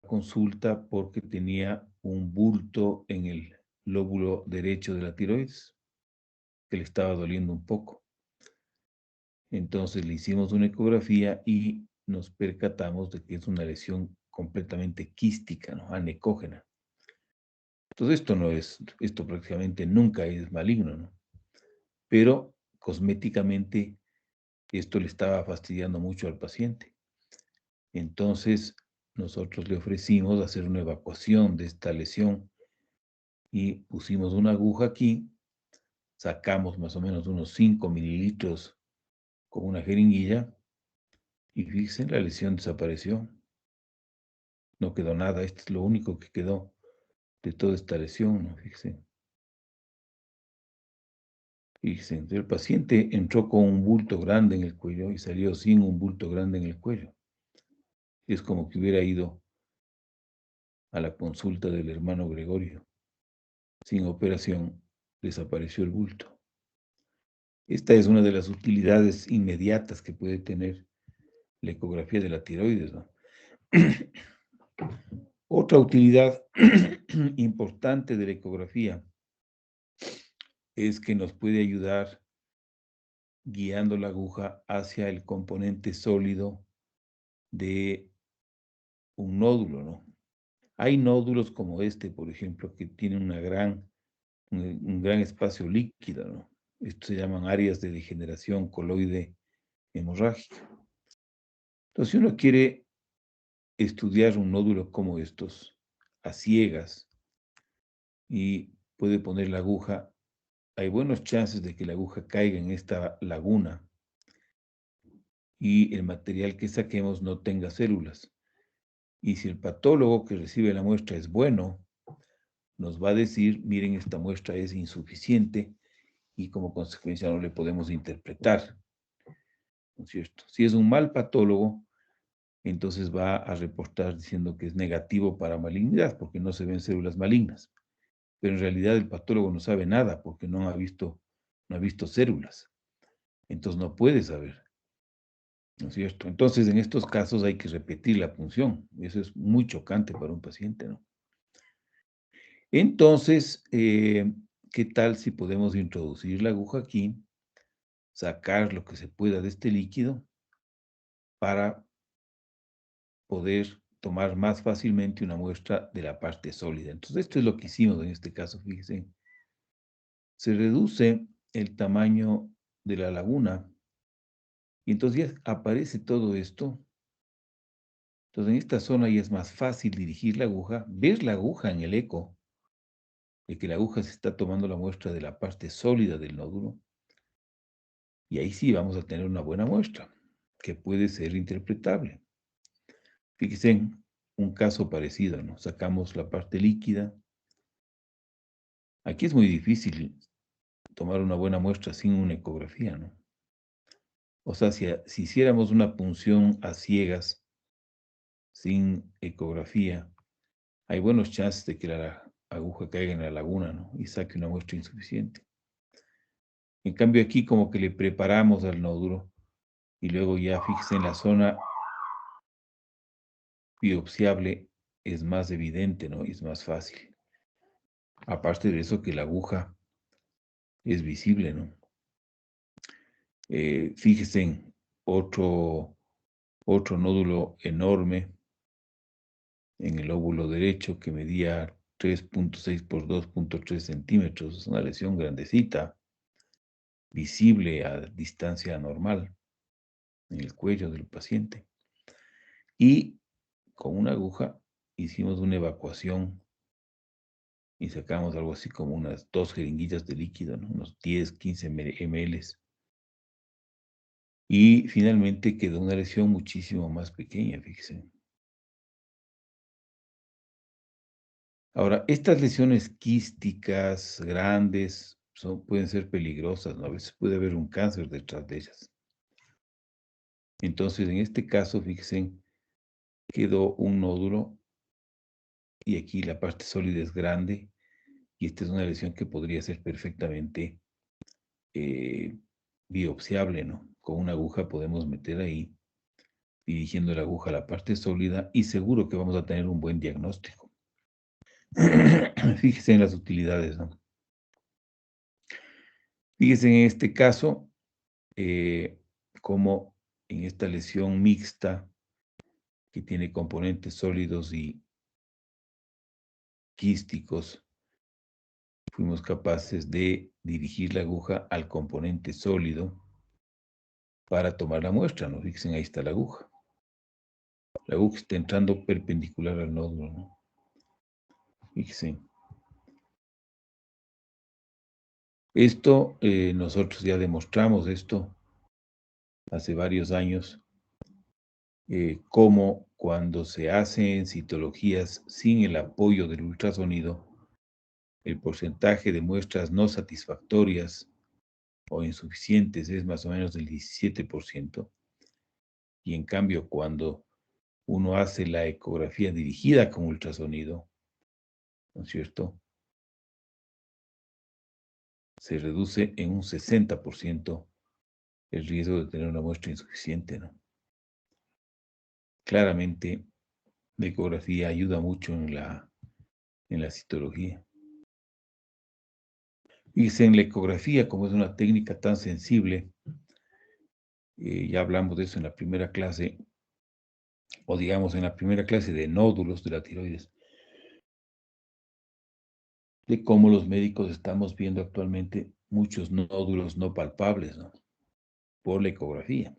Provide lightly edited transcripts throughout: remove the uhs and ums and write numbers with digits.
consulta porque tenía un bulto en el lóbulo derecho de la tiroides, que le estaba doliendo un poco. Entonces le hicimos una ecografía y nos percatamos de que es una lesión completamente quística, ¿no? Anecógena. Entonces esto prácticamente nunca es maligno, ¿no? Pero cosméticamente esto le estaba fastidiando mucho al paciente. Entonces nosotros le ofrecimos hacer una evacuación de esta lesión y pusimos una aguja aquí, sacamos más o menos unos 5 mililitros con una jeringuilla y fíjense, la lesión desapareció. No quedó nada, esto es lo único que quedó de toda esta lesión, ¿no? Fíjense. Fíjense, el paciente entró con un bulto grande en el cuello y salió sin un bulto grande en el cuello. Es como que hubiera ido a la consulta del hermano Gregorio. Sin operación, desapareció el bulto. Esta es una de las utilidades inmediatas que puede tener la ecografía de la tiroides, ¿no? Otra utilidad importante de la ecografía es que nos puede ayudar guiando la aguja hacia el componente sólido de un nódulo, ¿no? Hay nódulos como este, por ejemplo, que tienen un gran espacio líquido, ¿no? Estos se llaman áreas de degeneración coloide hemorrágica. Entonces, si uno quiere estudiar un nódulo como estos a ciegas y puede poner la aguja, hay buenos chances de que la aguja caiga en esta laguna y el material que saquemos no tenga células. Y si el patólogo que recibe la muestra es bueno, nos va a decir, miren, esta muestra es insuficiente y como consecuencia no le podemos interpretar, ¿no es cierto? Si es un mal patólogo, entonces va a reportar diciendo que es negativo para malignidad, porque no se ven células malignas. Pero en realidad el patólogo no sabe nada porque no ha visto células. Entonces no puede saber, ¿no es cierto? Entonces en estos casos hay que repetir la punción. Eso es muy chocante para un paciente, ¿no? Entonces, ¿qué tal si podemos introducir la aguja aquí, sacar lo que se pueda de este líquido para poder tomar más fácilmente una muestra de la parte sólida? Entonces, esto es lo que hicimos en este caso, fíjense. Se reduce el tamaño de la laguna y entonces ya aparece todo esto. Entonces, en esta zona ya es más fácil dirigir la aguja, ver la aguja en el eco, de que la aguja se está tomando la muestra de la parte sólida del nódulo. Y ahí sí vamos a tener una buena muestra, que puede ser interpretable. Fíjense en un caso parecido, ¿no? Sacamos la parte líquida. Aquí es muy difícil tomar una buena muestra sin una ecografía, ¿no? O sea, si hiciéramos una punción a ciegas, sin ecografía, hay buenos chances de que la aguja caiga en la laguna, ¿no? Y saque una muestra insuficiente. En cambio, aquí como que le preparamos al nódulo y luego ya fíjense en la zona biopsiable es más evidente, ¿no? Y es más fácil. Aparte de eso, que la aguja es visible, ¿no? Fíjense en otro nódulo enorme en el lóbulo derecho que medía 3.6 por 2.3 centímetros. Es una lesión grandecita, visible a distancia normal en el cuello del paciente. Y con una aguja hicimos una evacuación y sacamos algo así como unas 2 jeringuillas de líquido, ¿no? Unos 10, 15 ml. Y finalmente quedó una lesión muchísimo más pequeña, fíjense. Ahora, estas lesiones quísticas grandes pueden ser peligrosas, ¿no? A veces puede haber un cáncer detrás de ellas. Entonces, en este caso, fíjense, quedó un nódulo y aquí la parte sólida es grande y esta es una lesión que podría ser perfectamente biopsiable, ¿no? Con una aguja podemos meter ahí dirigiendo la aguja a la parte sólida y seguro que vamos a tener un buen diagnóstico. Fíjese en las utilidades, ¿no? Fíjese en este caso, como en esta lesión mixta que tiene componentes sólidos y quísticos, fuimos capaces de dirigir la aguja al componente sólido para tomar la muestra, ¿no? Fíjense, ahí está la aguja. La aguja está entrando perpendicular al nódulo, ¿no? Fíjense. Esto, nosotros ya demostramos esto hace varios años, cómo cuando se hacen citologías sin el apoyo del ultrasonido, el porcentaje de muestras no satisfactorias o insuficientes es más o menos del 17%, y en cambio cuando uno hace la ecografía dirigida con ultrasonido, ¿no es cierto?, se reduce en un 60% el riesgo de tener una muestra insuficiente, ¿no? Claramente, la ecografía ayuda mucho en la citología. Y en la ecografía, como es una técnica tan sensible, ya hablamos de eso en la primera clase, o digamos en la primera clase de nódulos de la tiroides, de cómo los médicos estamos viendo actualmente muchos nódulos no palpables, ¿no?, por la ecografía.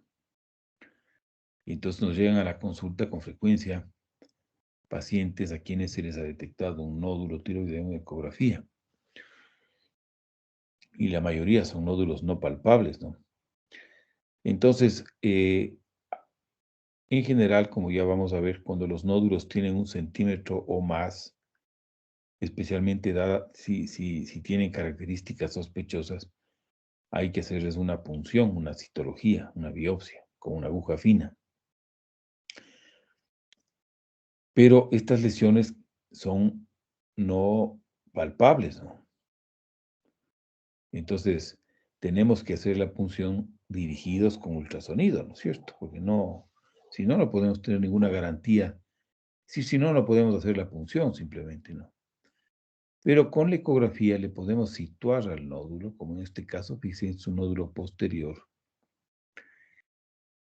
Y entonces nos llegan a la consulta con frecuencia pacientes a quienes se les ha detectado un nódulo tiroideo en ecografía. Y la mayoría son nódulos no palpables, ¿no? Entonces, en general, como ya vamos a ver, cuando los nódulos tienen 1 centímetro o más, especialmente si tienen características sospechosas, hay que hacerles una punción, una citología, una biopsia, con una aguja fina. Pero estas lesiones son no palpables, ¿no? Entonces, tenemos que hacer la punción dirigidos con ultrasonido, ¿no es cierto? Porque si no, no podemos tener ninguna garantía. Si no, no podemos hacer la punción simplemente, ¿no? Pero con la ecografía le podemos situar al nódulo, como en este caso, fíjense, es un nódulo posterior.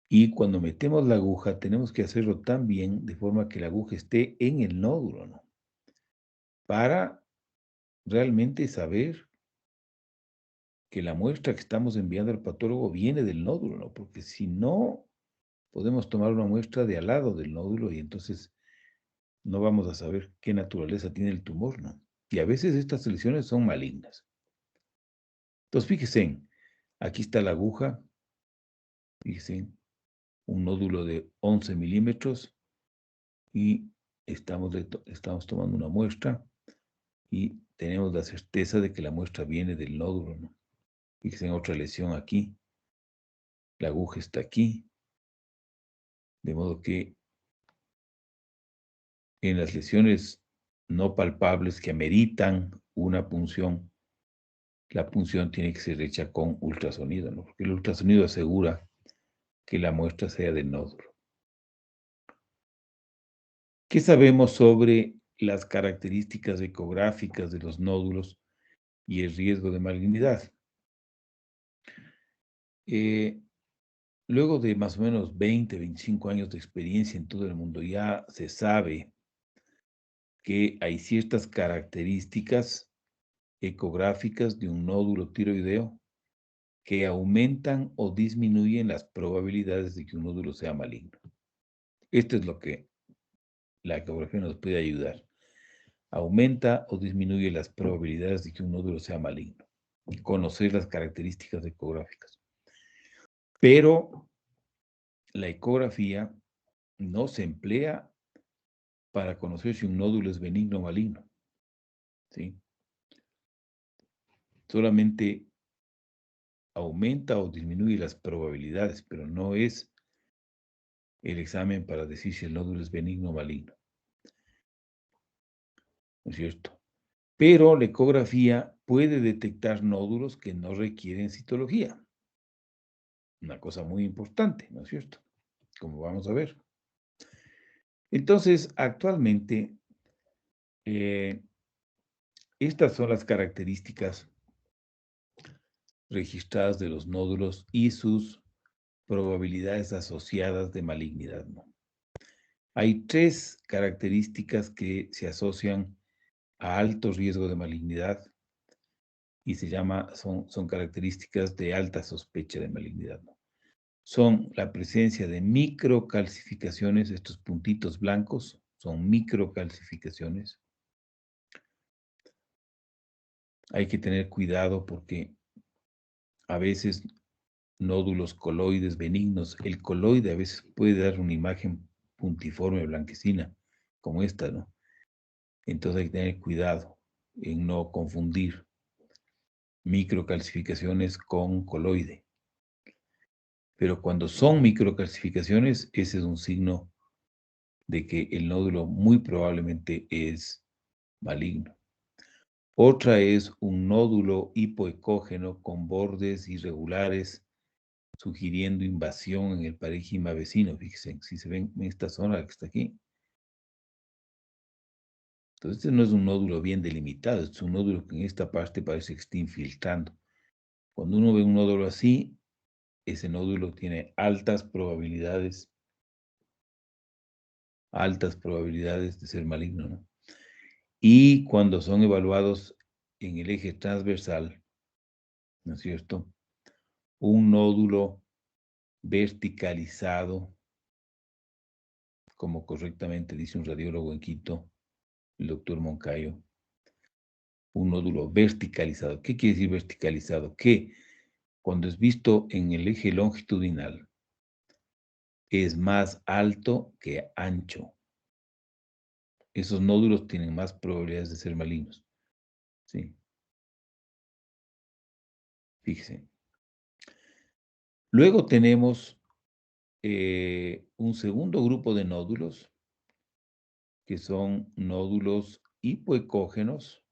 Y cuando metemos la aguja, tenemos que hacerlo tan bien, de forma que la aguja esté en el nódulo, ¿no?, para realmente saber que la muestra que estamos enviando al patólogo viene del nódulo, ¿no? Porque si no, podemos tomar una muestra de al lado del nódulo y entonces no vamos a saber qué naturaleza tiene el tumor, ¿no? Y a veces estas lesiones son malignas. Entonces, fíjense, aquí está la aguja, fíjense, un nódulo de 11 milímetros y estamos tomando una muestra y tenemos la certeza de que la muestra viene del nódulo, ¿no? Fíjense en otra lesión aquí, la aguja está aquí, de modo que en las lesiones no palpables que ameritan una punción, la punción tiene que ser hecha con ultrasonido, ¿no? Porque el ultrasonido asegura que la muestra sea del nódulo. ¿Qué sabemos sobre las características ecográficas de los nódulos y el riesgo de malignidad? Luego de más o menos 20, 25 años de experiencia en todo el mundo, ya se sabe que hay ciertas características ecográficas de un nódulo tiroideo que aumentan o disminuyen las probabilidades de que un nódulo sea maligno. Esto es lo que la ecografía nos puede ayudar. Aumenta o disminuye las probabilidades de que un nódulo sea maligno. Y conocer las características ecográficas. Pero la ecografía no se emplea para conocer si un nódulo es benigno o maligno, ¿sí? Solamente aumenta o disminuye las probabilidades, pero no es el examen para decir si el nódulo es benigno o maligno, ¿no es cierto? Pero la ecografía puede detectar nódulos que no requieren citología. Una cosa muy importante, ¿no es cierto? como vamos a ver. Entonces, actualmente, estas son las características registradas de los nódulos y sus probabilidades asociadas de malignidad, ¿no? Hay 3 características que se asocian a alto riesgo de malignidad y son características de alta sospecha de malignidad, ¿no? Son la presencia de microcalcificaciones, estos puntitos blancos son microcalcificaciones. Hay que tener cuidado porque a veces nódulos coloides benignos, el coloide a veces puede dar una imagen puntiforme blanquecina, como esta, ¿no? Entonces hay que tener cuidado en no confundir microcalcificaciones con coloide. Pero cuando son microcalcificaciones, ese es un signo de que el nódulo muy probablemente es maligno. Otra es un nódulo hipoecógeno con bordes irregulares, sugiriendo invasión en el parénquima vecino. Fíjense, si se ven en esta zona que está aquí. Entonces, este no es un nódulo bien delimitado, es un nódulo que en esta parte parece que está infiltrando. Cuando uno ve un nódulo así, ese nódulo tiene altas probabilidades de ser maligno, ¿no? Y cuando son evaluados en el eje transversal, ¿no es cierto? Un nódulo verticalizado, como correctamente dice un radiólogo en Quito, el doctor Moncayo, un nódulo verticalizado. ¿Qué quiere decir verticalizado? Que cuando es visto en el eje longitudinal, es más alto que ancho. Esos nódulos tienen más probabilidades de ser malignos. Sí, fíjense. Luego tenemos un segundo grupo de nódulos, que son nódulos hipoecógenos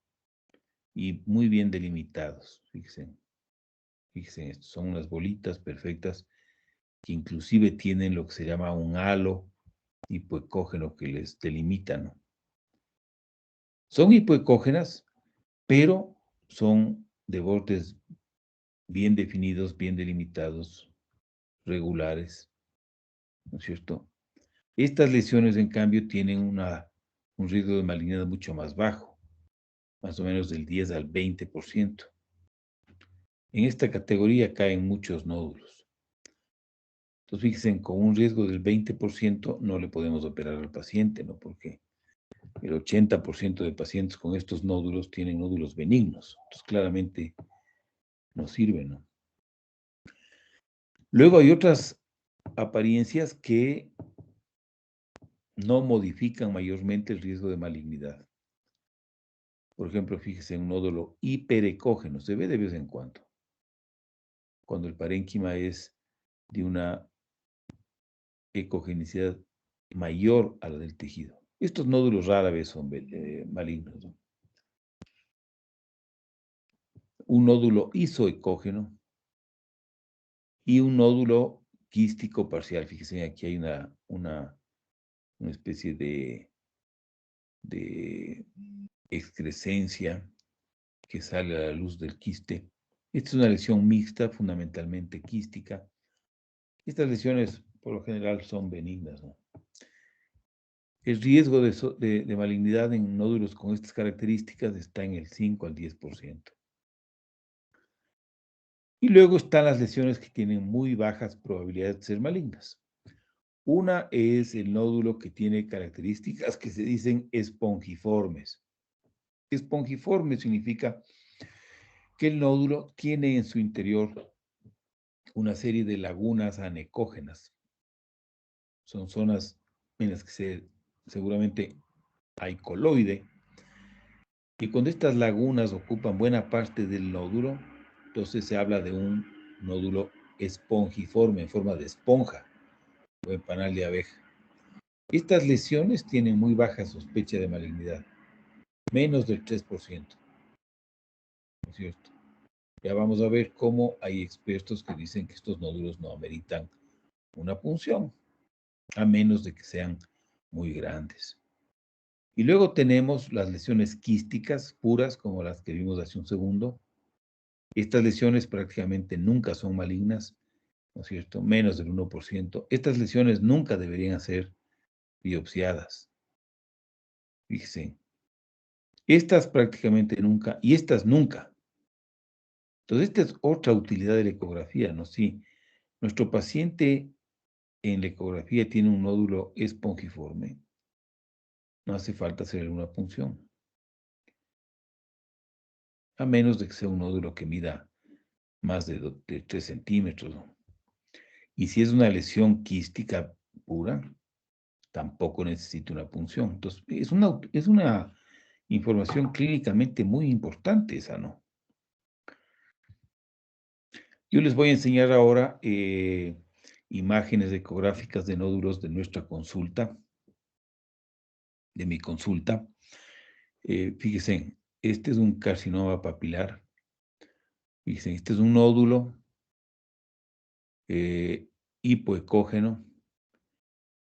y muy bien delimitados. Fíjense, esto son unas bolitas perfectas que inclusive tienen lo que se llama un halo hipoecógeno que les delimita, ¿no? Son hipoecógenas, pero son de bordes bien definidos, bien delimitados, regulares, ¿no es cierto? Estas lesiones, en cambio, tienen un riesgo de malignidad mucho más bajo, más o menos del 10 al 20%. En esta categoría caen muchos nódulos. Entonces, fíjense, con un riesgo del 20% no le podemos operar al paciente, ¿no? Porque el 80% de pacientes con estos nódulos tienen nódulos benignos. Entonces, claramente no sirven, ¿no? Luego hay otras apariencias que no modifican mayormente el riesgo de malignidad. Por ejemplo, fíjese en un nódulo hiperecógeno, se ve de vez en cuando el parénquima es de una ecogenicidad mayor a la del tejido. Estos nódulos rara vez son malignos, ¿no? Un nódulo isoecógeno y un nódulo quístico parcial. Fíjense, aquí hay una especie de excrescencia que sale a la luz del quiste. Esta es una lesión mixta, fundamentalmente quística. Estas lesiones, por lo general, son benignas, ¿no? El riesgo de malignidad en nódulos con estas características está en el 5 al 10%. Y luego están las lesiones que tienen muy bajas probabilidades de ser malignas. Una es el nódulo que tiene características que se dicen espongiformes. Espongiforme significa que el nódulo tiene en su interior una serie de lagunas anecógenas. Son zonas en las que seguramente hay coloide. Y cuando estas lagunas ocupan buena parte del nódulo, entonces se habla de un nódulo espongiforme, en forma de esponja o en panal de abeja. Estas lesiones tienen muy baja sospecha de malignidad, menos del 3%, ¿no es cierto? Ya vamos a ver cómo hay expertos que dicen que estos nódulos no ameritan una punción. a menos de que sean muy grandes. Y luego tenemos las lesiones quísticas puras, como las que vimos hace un segundo. Estas lesiones prácticamente nunca son malignas, ¿no es cierto? Menos del 1%. Estas lesiones nunca deberían ser biopsiadas. Fíjense, estas prácticamente nunca, y estas nunca. Entonces, esta es otra utilidad de la ecografía, ¿no? Si nuestro paciente en la ecografía tiene un nódulo espongiforme, no hace falta hacer una punción, a menos de que sea un nódulo que mida más de 3 centímetros, ¿no? Y si es una lesión quística pura, tampoco necesita una punción. Entonces, es una información clínicamente muy importante esa, ¿no? Yo les voy a enseñar ahora imágenes ecográficas de nódulos de nuestra consulta, de mi consulta. Fíjense, este es un carcinoma papilar. Fíjense, este es un nódulo hipoecógeno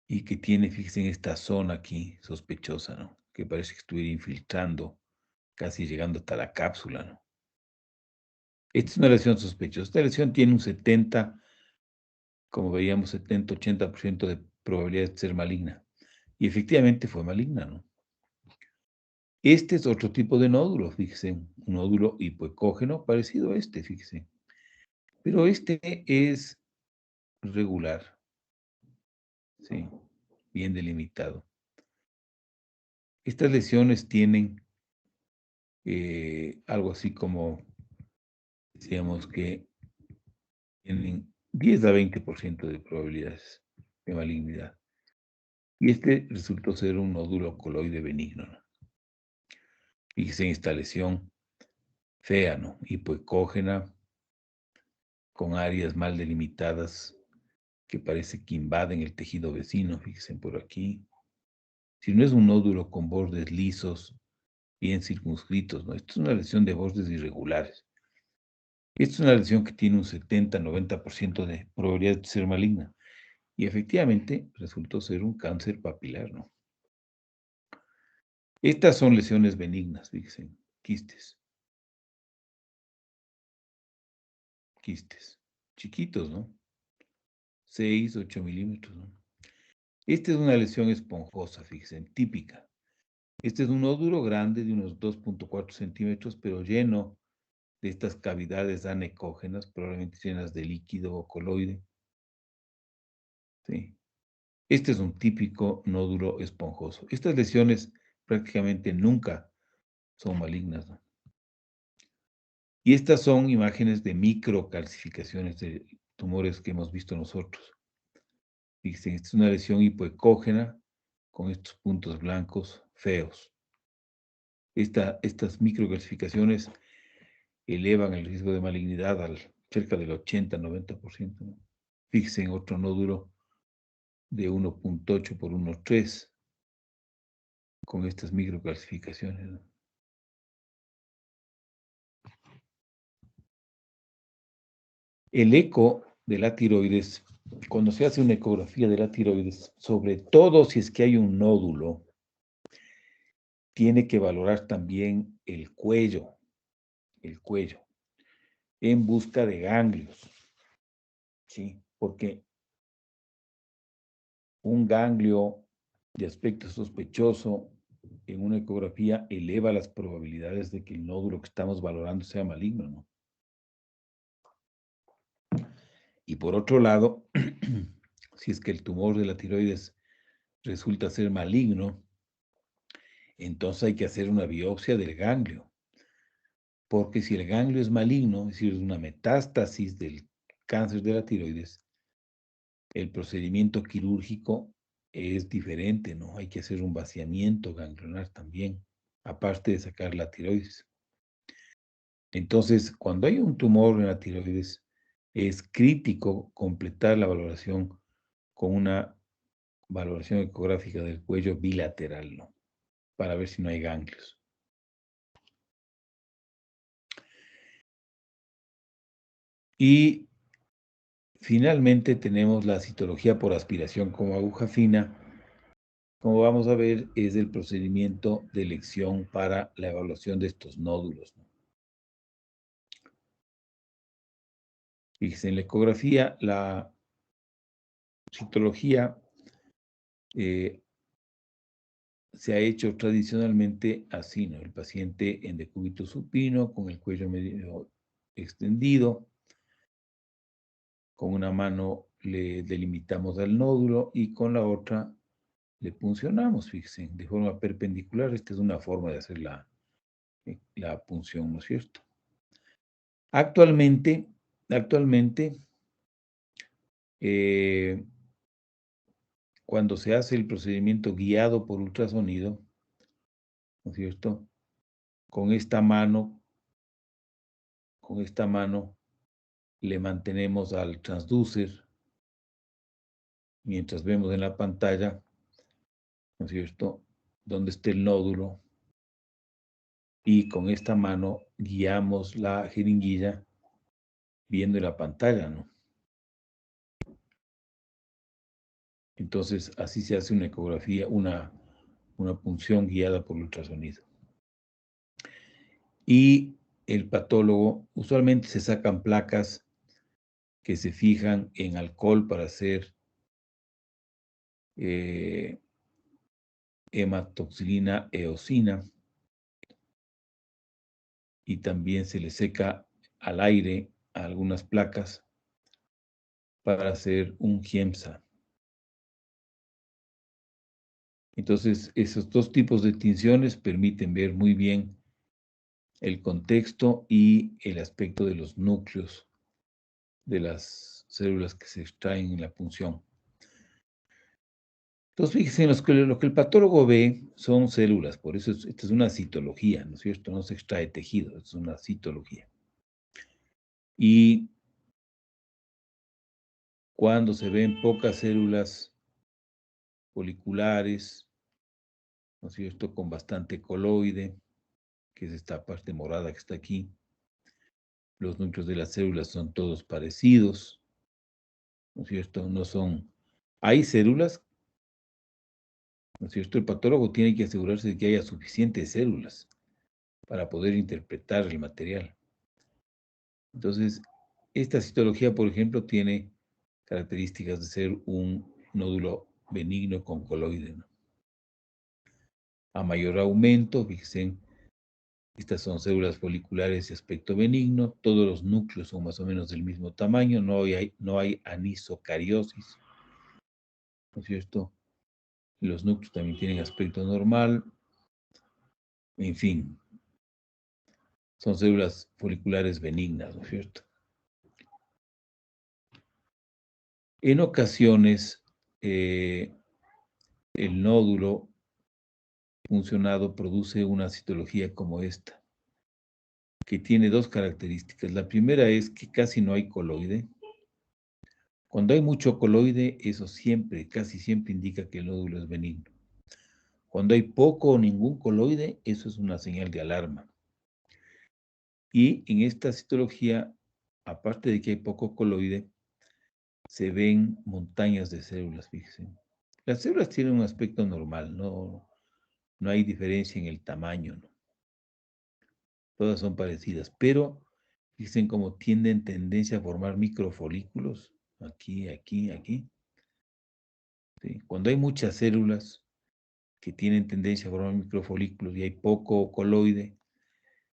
y que tiene, fíjense, en esta zona aquí sospechosa, ¿no? Que parece que estuviera infiltrando, casi llegando hasta la cápsula, ¿no? Esta es una lesión sospechosa. Esta lesión tiene un 70, como veíamos, 70-80% de probabilidad de ser maligna. Y efectivamente fue maligna, ¿no? Este es otro tipo de nódulo, fíjese, un nódulo hipoecógeno parecido a este, fíjese. Pero este es regular, sí, bien delimitado. Estas lesiones tienen algo así como, decíamos que tienen 10 a 20% de probabilidades de malignidad. Y este resultó ser un nódulo coloide benigno, ¿no? Fíjese en esta lesión fea, ¿no? Hipoecógena, con áreas mal delimitadas que parece que invaden el tejido vecino, fíjense por aquí. Si no es un nódulo con bordes lisos, bien circunscritos, ¿no? Esto es una lesión de bordes irregulares. Esta es una lesión que tiene un 70-90% de probabilidad de ser maligna. Y efectivamente resultó ser un cáncer papilar, ¿no? Estas son lesiones benignas, fíjense, quistes. Quistes. Chiquitos, ¿no? 6-8 milímetros, ¿no? Esta es una lesión esponjosa, fíjense, típica. Este es un nódulo grande de unos 2.4 centímetros, pero lleno de estas cavidades anecógenas, probablemente llenas de líquido o coloide. ¿Sí? Este es un típico nódulo esponjoso. Estas lesiones prácticamente nunca son malignas, ¿no? Y estas son imágenes de microcalcificaciones de tumores que hemos visto nosotros. Fíjense, esta es una lesión hipoecógena con estos puntos blancos feos. Estas microcalcificaciones elevan el riesgo de malignidad al cerca del 80-90%, ¿no? Fíjense en otro nódulo de 1.8 por 1.3 con estas microcalcificaciones, ¿no? El eco de la tiroides, cuando se hace una ecografía de la tiroides, sobre todo si es que hay un nódulo, tiene que valorar también el cuello, en busca de ganglios, ¿sí? Porque un ganglio de aspecto sospechoso en una ecografía eleva las probabilidades de que el nódulo que estamos valorando sea maligno, ¿no? Y por otro lado, si es que el tumor de la tiroides resulta ser maligno, entonces hay que hacer una biopsia del ganglio, porque si el ganglio es maligno, es decir, es una metástasis del cáncer de la tiroides, el procedimiento quirúrgico es diferente, ¿no? Hay que hacer un vaciamiento ganglionar también, aparte de sacar la tiroides. Entonces, cuando hay un tumor en la tiroides, es crítico completar la valoración con una valoración ecográfica del cuello bilateral, ¿no? Para ver si no hay ganglios. Y finalmente tenemos la citología por aspiración como aguja fina. Como vamos a ver, es el procedimiento de elección para la evaluación de estos nódulos, ¿no? Fíjense, en la ecografía, la citología se ha hecho tradicionalmente así, ¿no? El paciente en decúbito supino, con el cuello medio extendido, con una mano le delimitamos al nódulo y con la otra le puncionamos, fíjense, de forma perpendicular. Esta es una forma de hacer la punción, ¿no es cierto? Actualmente, eh, cuando se hace el procedimiento guiado por ultrasonido, ¿no es cierto? Con esta mano le mantenemos al transducer mientras vemos en la pantalla, ¿no es cierto?, donde esté el nódulo, y con esta mano guiamos la jeringuilla viendo la pantalla, ¿no? Entonces, así se hace una ecografía, una punción guiada por ultrasonido. Y el patólogo, usualmente se sacan placas que se fijan en alcohol para hacer hematoxilina eosina, y también se le seca al aire a algunas placas para hacer un GIEMSA. Entonces, esos dos tipos de tinciones permiten ver muy bien el contexto y el aspecto de los núcleos de las células que se extraen en la punción. Entonces, fíjense, lo que el patólogo ve son células, por eso esta es una citología, ¿no es cierto? No se extrae tejido, es una citología. Y cuando se ven pocas células foliculares, ¿no es cierto?, con bastante coloide, que es esta parte morada que está aquí, los núcleos de las células son todos parecidos, ¿no es cierto? No son... Hay células, ¿no es cierto? El patólogo tiene que asegurarse de que haya suficientes células para poder interpretar el material. Entonces, esta citología, por ejemplo, tiene características de ser un nódulo benigno con coloide, ¿no? A mayor aumento, fíjense, estas son células foliculares de aspecto benigno, todos los núcleos son más o menos del mismo tamaño, no hay anisocariosis, ¿no es cierto? Los núcleos también tienen aspecto normal, en fin, son células foliculares benignas, ¿no es cierto? En ocasiones, el nódulo funcionado produce una citología como esta, que tiene dos características. La primera es que casi no hay coloide. Cuando hay mucho coloide, eso siempre, casi siempre indica que el nódulo es benigno. Cuando hay poco o ningún coloide, eso es una señal de alarma. Y en esta citología, aparte de que hay poco coloide, se ven montañas de células, fíjense. Las células tienen un aspecto normal, no hay diferencia en el tamaño, ¿no? Todas son parecidas, pero fíjense cómo tienden tendencia a formar microfolículos, aquí, aquí, aquí. ¿Sí? Cuando hay muchas células que tienen tendencia a formar microfolículos y hay poco coloide,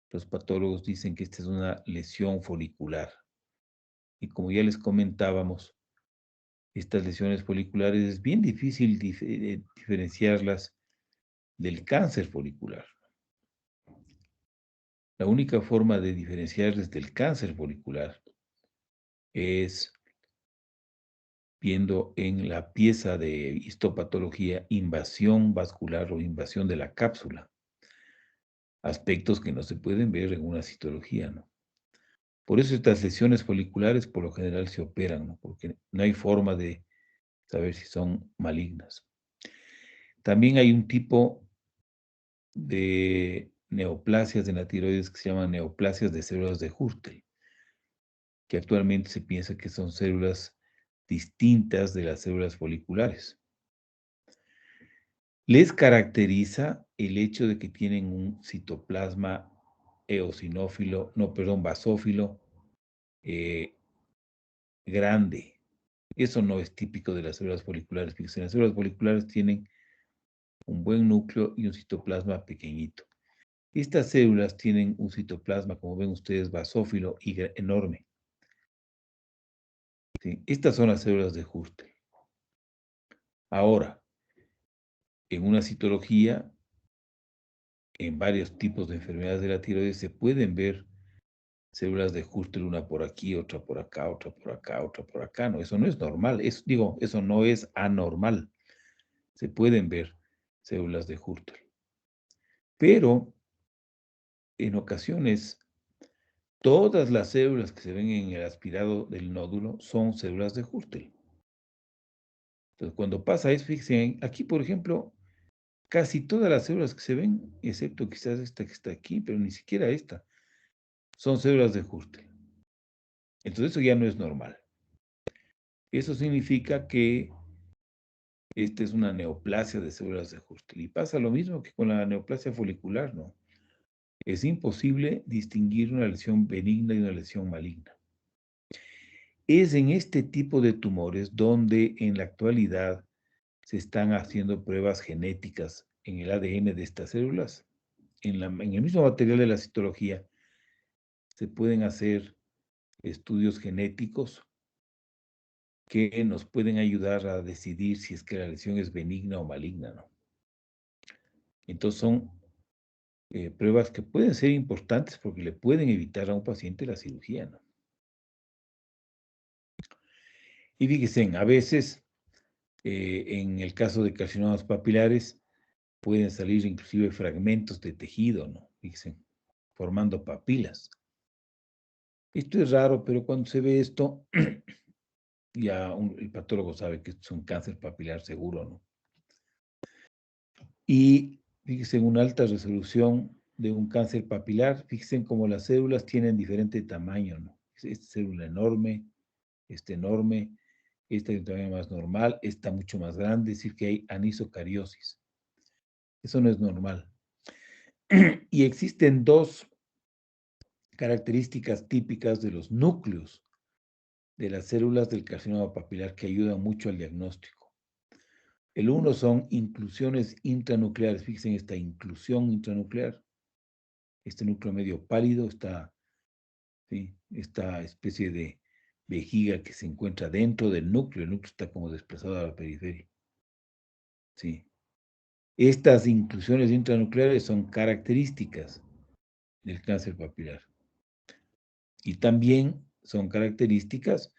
los patólogos dicen que esta es una lesión folicular. Y como ya les comentábamos, estas lesiones foliculares es bien difícil diferenciarlas del cáncer folicular. La única forma de diferenciarles del cáncer folicular es viendo en la pieza de histopatología invasión vascular o invasión de la cápsula, aspectos que no se pueden ver en una citología, ¿no? Por eso estas lesiones foliculares por lo general se operan, ¿no? Porque no hay forma de saber si son malignas. También hay un tipo de neoplasias de la tiroides que se llaman neoplasias de células de Hurtel, que actualmente se piensa que son células distintas de las células foliculares. Les caracteriza el hecho de que tienen un citoplasma basófilo grande. Eso no es típico de las células foliculares. Fíjense, las células foliculares tienen un buen núcleo y un citoplasma pequeñito. Estas células tienen un citoplasma, como ven ustedes, basófilo y enorme. ¿Sí? Estas son las células de Hustel. Ahora, en una citología, en varios tipos de enfermedades de la tiroides, se pueden ver células de Hustel, una por aquí, otra por acá, otra por acá, otra por acá. No, eso no es normal. Eso no es anormal. Se pueden ver células de Hustel. Pero, en ocasiones, todas las células que se ven en el aspirado del nódulo son células de Hustel. Entonces, cuando pasa eso, fíjense, aquí, por ejemplo, casi todas las células que se ven, excepto quizás esta que está aquí, pero ni siquiera esta, son células de Hustel. Entonces, eso ya no es normal. Eso significa que esta es una neoplasia de células de Hustel. Y pasa lo mismo que con la neoplasia folicular, ¿no? Es imposible distinguir una lesión benigna y una lesión maligna. Es en este tipo de tumores donde en la actualidad se están haciendo pruebas genéticas en el ADN de estas células. En el mismo material de la citología se pueden hacer estudios genéticos que nos pueden ayudar a decidir si es que la lesión es benigna o maligna, ¿no? Entonces son pruebas que pueden ser importantes porque le pueden evitar a un paciente la cirugía, ¿no? Y fíjense, a veces, en el caso de carcinomas papilares, pueden salir inclusive fragmentos de tejido, ¿no? Fíjense, formando papilas. Esto es raro, pero cuando se ve esto, ya el patólogo sabe que es un cáncer papilar seguro, ¿no? Y fíjense, en una alta resolución de un cáncer papilar, fíjense cómo las células tienen diferente tamaño, ¿no? Esta célula enorme, esta enorme, esta de un tamaño más normal, esta mucho más grande, es decir, que hay anisocariosis. Eso no es normal. Y existen dos características típicas de los núcleos de las células del carcinoma papilar que ayudan mucho al diagnóstico. El uno son inclusiones intranucleares. Fíjense en esta inclusión intranuclear. Este núcleo medio pálido, esta especie de vejiga que se encuentra dentro del núcleo. El núcleo está como desplazado a la periferia. ¿Sí? Estas inclusiones intranucleares son características del cáncer papilar. Y también son características.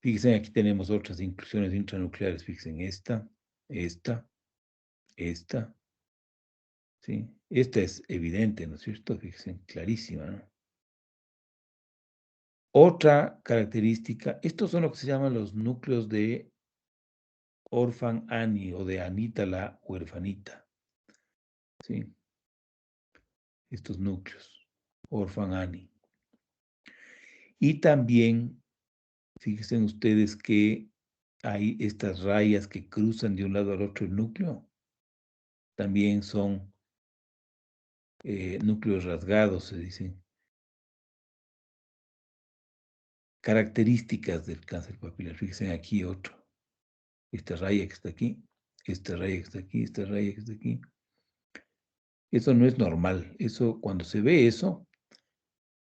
Fíjense, aquí tenemos otras inclusiones intranucleares. Fíjense en esta, esta. ¿Sí? Esta es evidente, ¿no es cierto? Fíjense, clarísima, ¿no? Otra característica, estos son lo que se llaman los núcleos de Orphan Annie o de Anita la huerfanita. ¿Sí? Estos núcleos, Orphan Annie. Y también, fíjense ustedes que hay estas rayas que cruzan de un lado al otro el núcleo. También son núcleos rasgados, se dicen. Características del cáncer papilar. Fíjense aquí otro. Esta raya que está aquí, esta raya que está aquí, esta raya que está aquí. Eso no es normal. Eso, cuando se ve eso,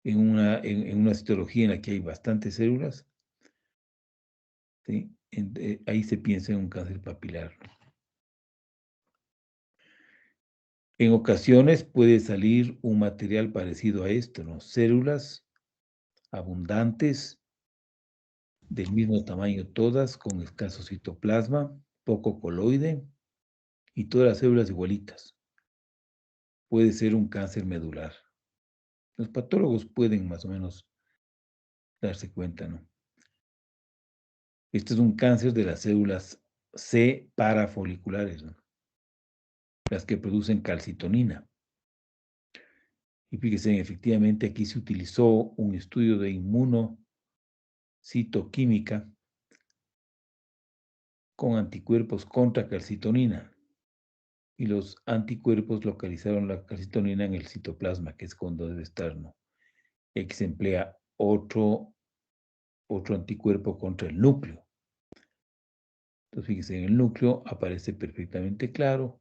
en una citología en la que hay bastantes células, ¿sí? Ahí se piensa en un cáncer papilar. En ocasiones puede salir un material parecido a esto, ¿no? Células abundantes, del mismo tamaño todas, con escaso citoplasma, poco coloide y todas las células igualitas. Puede ser un cáncer medular. Los patólogos pueden más o menos darse cuenta, ¿no? Este es un cáncer de las células C parafoliculares, ¿no? Las que producen calcitonina. Y fíjense, efectivamente aquí se utilizó un estudio de citoquímica con anticuerpos contra calcitonina. Y los anticuerpos localizaron la calcitonina en el citoplasma, que es cuando debe estar, ¿no? Aquí se emplea otro anticuerpo contra el núcleo. Entonces, fíjense, en el núcleo aparece perfectamente claro,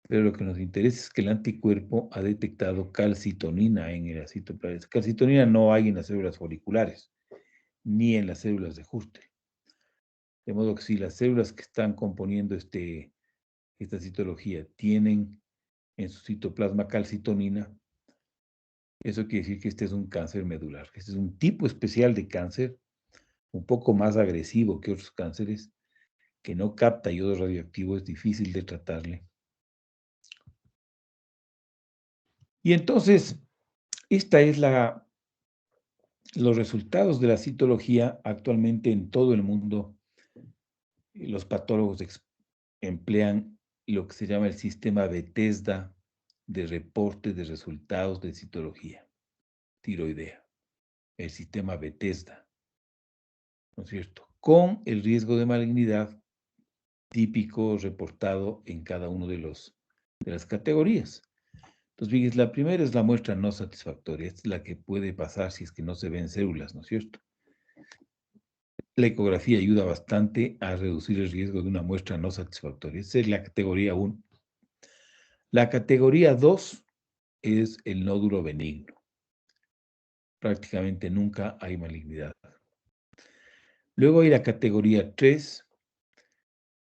pero lo que nos interesa es que el anticuerpo ha detectado calcitonina en el citoplasma. Calcitonina no hay en las células foliculares, ni en las células de Hurter. De modo que si las células que están componiendo esta citología tienen en su citoplasma calcitonina, eso quiere decir que este es un cáncer medular. Este es un tipo especial de cáncer, un poco más agresivo que otros cánceres, que no capta yodo radioactivo, es difícil de tratarle. Y entonces, esta es los resultados de la citología actualmente en todo el mundo. Los patólogos emplean lo que se llama el sistema Bethesda de reporte de resultados de citología tiroidea, el sistema Bethesda, ¿no es cierto? Con el riesgo de malignidad típico reportado en cada uno de las categorías. Entonces, fíjense, la primera es la muestra no satisfactoria. Esta es la que puede pasar si es que no se ven células, ¿no es cierto? La ecografía ayuda bastante a reducir el riesgo de una muestra no satisfactoria. Esa es la categoría 1. La categoría 2 es el nódulo benigno. Prácticamente nunca hay malignidad. Luego hay la categoría 3,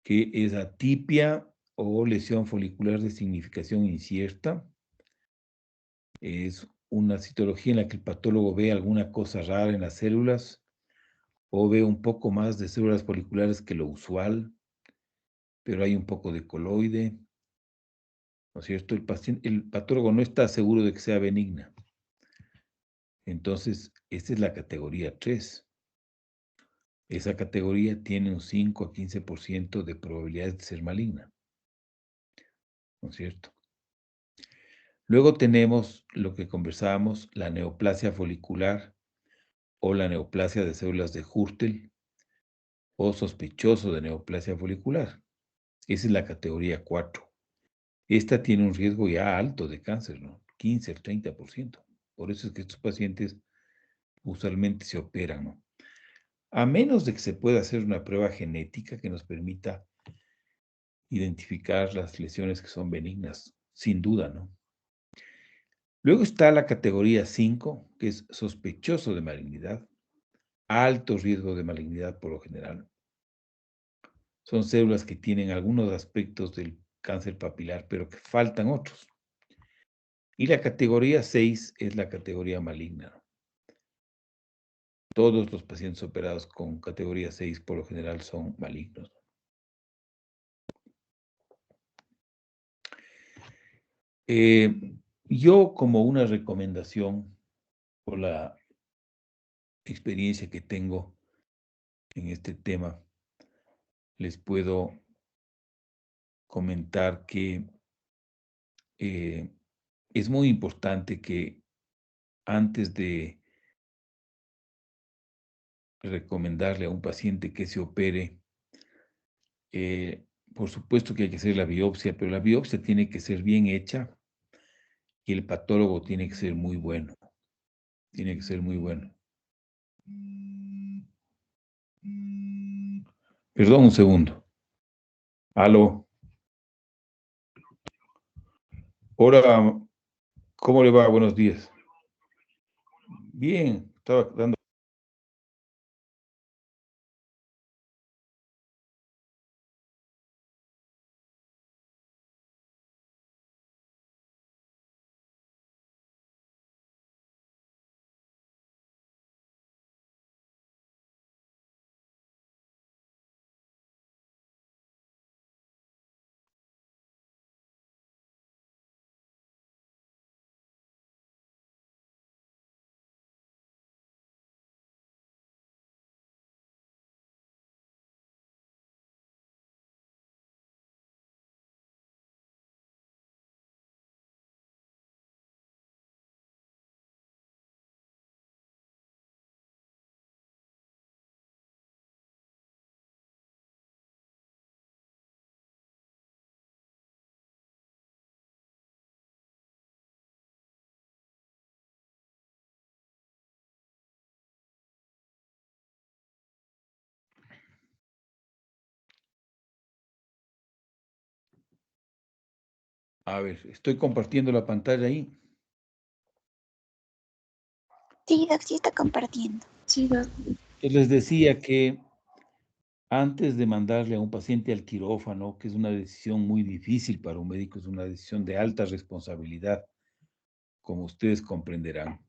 que es atipia o lesión folicular de significación incierta. Es una citología en la que el patólogo ve alguna cosa rara en las células o ve un poco más de células foliculares que lo usual, pero hay un poco de coloide, ¿no es cierto? El patólogo no está seguro de que sea benigna. Entonces, esta es la categoría 3. Esa categoría tiene un 5 a 15% de probabilidad de ser maligna, ¿no es cierto? Luego tenemos lo que conversábamos, la neoplasia folicular o la neoplasia de células de Hurtel o sospechoso de neoplasia folicular. Esa es la categoría 4. Esta tiene un riesgo ya alto de cáncer, ¿no? 15 al 30%. Por eso es que estos pacientes usualmente se operan, ¿no? A menos de que se pueda hacer una prueba genética que nos permita identificar las lesiones que son benignas, sin duda, ¿no? Luego está la categoría 5, que es sospechoso de malignidad, alto riesgo de malignidad por lo general. Son células que tienen algunos aspectos del cáncer papilar, pero que faltan otros. Y la categoría 6 es la categoría maligna, ¿no? Todos los pacientes operados con categoría 6 por lo general son malignos. Yo, como una recomendación por la experiencia que tengo en este tema, les puedo comentar que es muy importante que antes de recomendarle a un paciente que se opere, por supuesto que hay que hacer la biopsia, pero la biopsia tiene que ser bien hecha y el patólogo tiene que ser muy bueno. Tiene que ser muy bueno. Perdón un segundo. Aló. Hola, ¿cómo le va? Buenos días. Bien, estaba dando A ver, estoy compartiendo la pantalla ahí. Sí, Doc, sí está compartiendo. Sí, Doc. Les decía que antes de mandarle a un paciente al quirófano, que es una decisión muy difícil para un médico, es una decisión de alta responsabilidad, como ustedes comprenderán,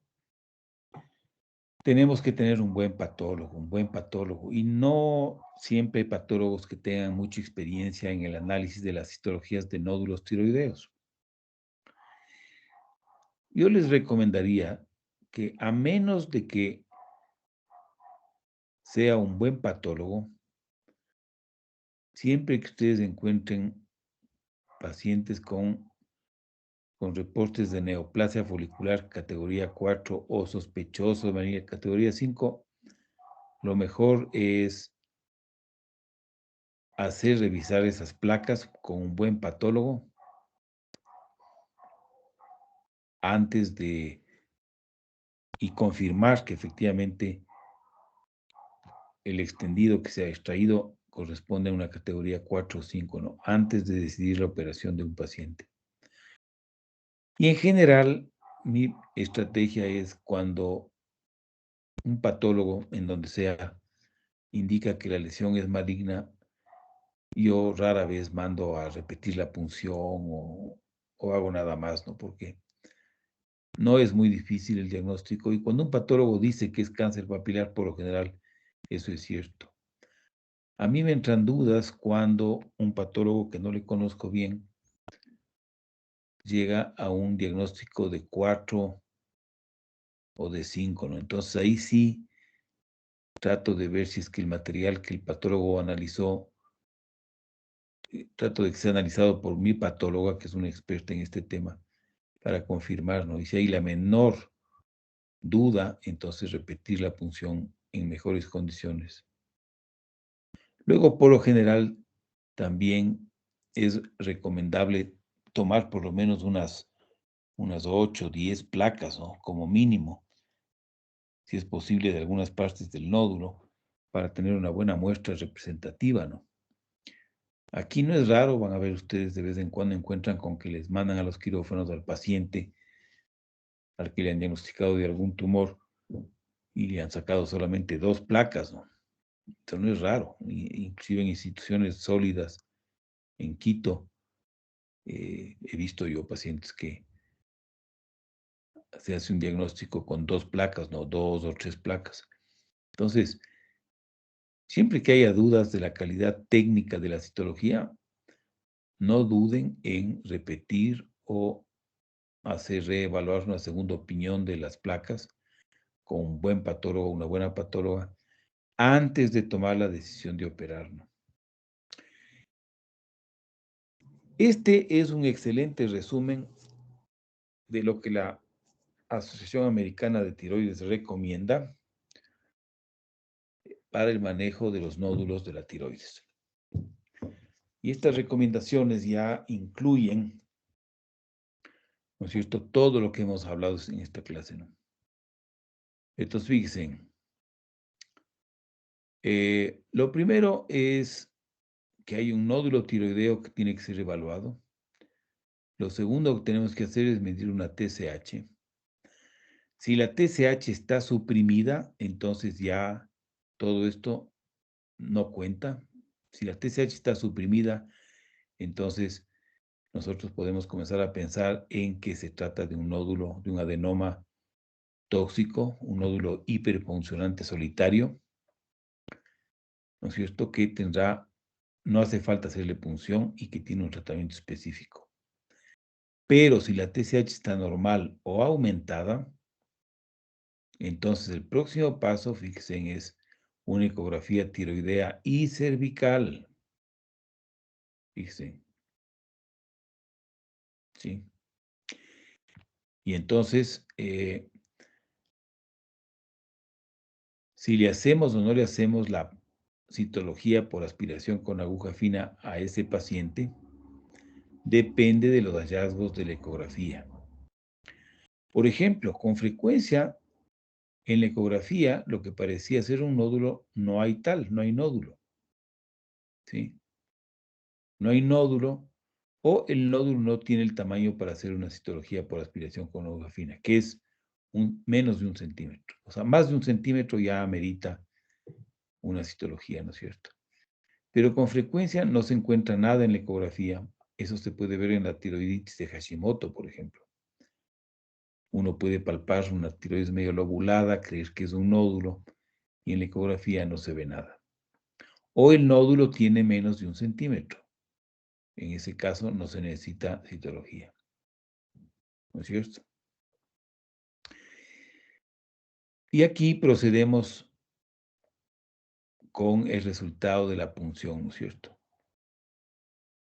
tenemos que tener un buen patólogo, y no siempre hay patólogos que tengan mucha experiencia en el análisis de las histologías de nódulos tiroideos. Yo les recomendaría que, a menos de que sea un buen patólogo, siempre que ustedes encuentren pacientes con reportes de neoplasia folicular categoría 4 o sospechoso de maligna categoría 5, lo mejor es hacer revisar esas placas con un buen patólogo antes de, y confirmar que efectivamente el extendido que se ha extraído corresponde a una categoría 4 o 5, ¿no? Antes de decidir la operación de un paciente. Y en general, mi estrategia es, cuando un patólogo, en donde sea, indica que la lesión es maligna, yo rara vez mando a repetir la punción o hago nada más, ¿no? Porque no es muy difícil el diagnóstico, y cuando un patólogo dice que es cáncer papilar, por lo general, eso es cierto. A mí me entran dudas cuando un patólogo que no le conozco bien llega a un diagnóstico de 4 o de 5, ¿no? Entonces ahí sí trato de ver si es que el material que el patólogo analizó, trato de que sea analizado por mi patóloga, que es una experta en este tema, para confirmar, ¿no? Y si hay la menor duda, entonces repetir la punción en mejores condiciones. Luego, por lo general, también es recomendable tomar por lo menos unas 8 o 10 placas, ¿no? Como mínimo, si es posible, de algunas partes del nódulo, para tener una buena muestra representativa, ¿no? Aquí no es raro, van a ver ustedes, de vez en cuando encuentran con que les mandan a los quirófanos al paciente al que le han diagnosticado de algún tumor y le han sacado solamente 2 placas, ¿no? Esto no es raro, inclusive en instituciones sólidas en Quito, he visto yo pacientes que se hace un diagnóstico con 2 placas, no 2 o 3 placas. Entonces, siempre que haya dudas de la calidad técnica de la citología, no duden en repetir o hacer reevaluar una segunda opinión de las placas con un buen patólogo, una buena patóloga, antes de tomar la decisión de operar, ¿no? Este es un excelente resumen de lo que la Asociación Americana de Tiroides recomienda para el manejo de los nódulos de la tiroides. Y estas recomendaciones ya incluyen, ¿no es cierto?, todo lo que hemos hablado en esta clase, ¿no? Entonces, fíjense, lo primero es que hay un nódulo tiroideo que tiene que ser evaluado. Lo segundo que tenemos que hacer es medir una TSH. Si la TSH está suprimida, entonces ya todo esto no cuenta. Si la TSH está suprimida, entonces nosotros podemos comenzar a pensar en que se trata de un nódulo, de un adenoma tóxico, un nódulo hiperfuncionante solitario, ¿no es cierto?, que tendrá, no hace falta hacerle punción y que tiene un tratamiento específico. Pero si la TSH está normal o aumentada, entonces el próximo paso, fíjense, es una ecografía tiroidea y cervical. Fíjense. ¿Sí? Y entonces, si le hacemos o no le hacemos la citología por aspiración con aguja fina a ese paciente, depende de los hallazgos de la ecografía. Por ejemplo, con frecuencia en la ecografía, lo que parecía ser un nódulo, no hay tal, no hay nódulo. ¿Sí? No hay nódulo, o el nódulo no tiene el tamaño para hacer una citología por aspiración con aguja fina, que es menos de 1 centímetro. O sea, más de 1 centímetro ya amerita una citología, ¿no es cierto? Pero con frecuencia no se encuentra nada en la ecografía. Eso se puede ver en la tiroiditis de Hashimoto, por ejemplo. Uno puede palpar una tiroides medio lobulada, creer que es un nódulo, y en la ecografía no se ve nada. O el nódulo tiene menos de 1 centímetro. En ese caso no se necesita citología. ¿No es cierto? Y aquí procedemos con el resultado de la punción, ¿no es cierto?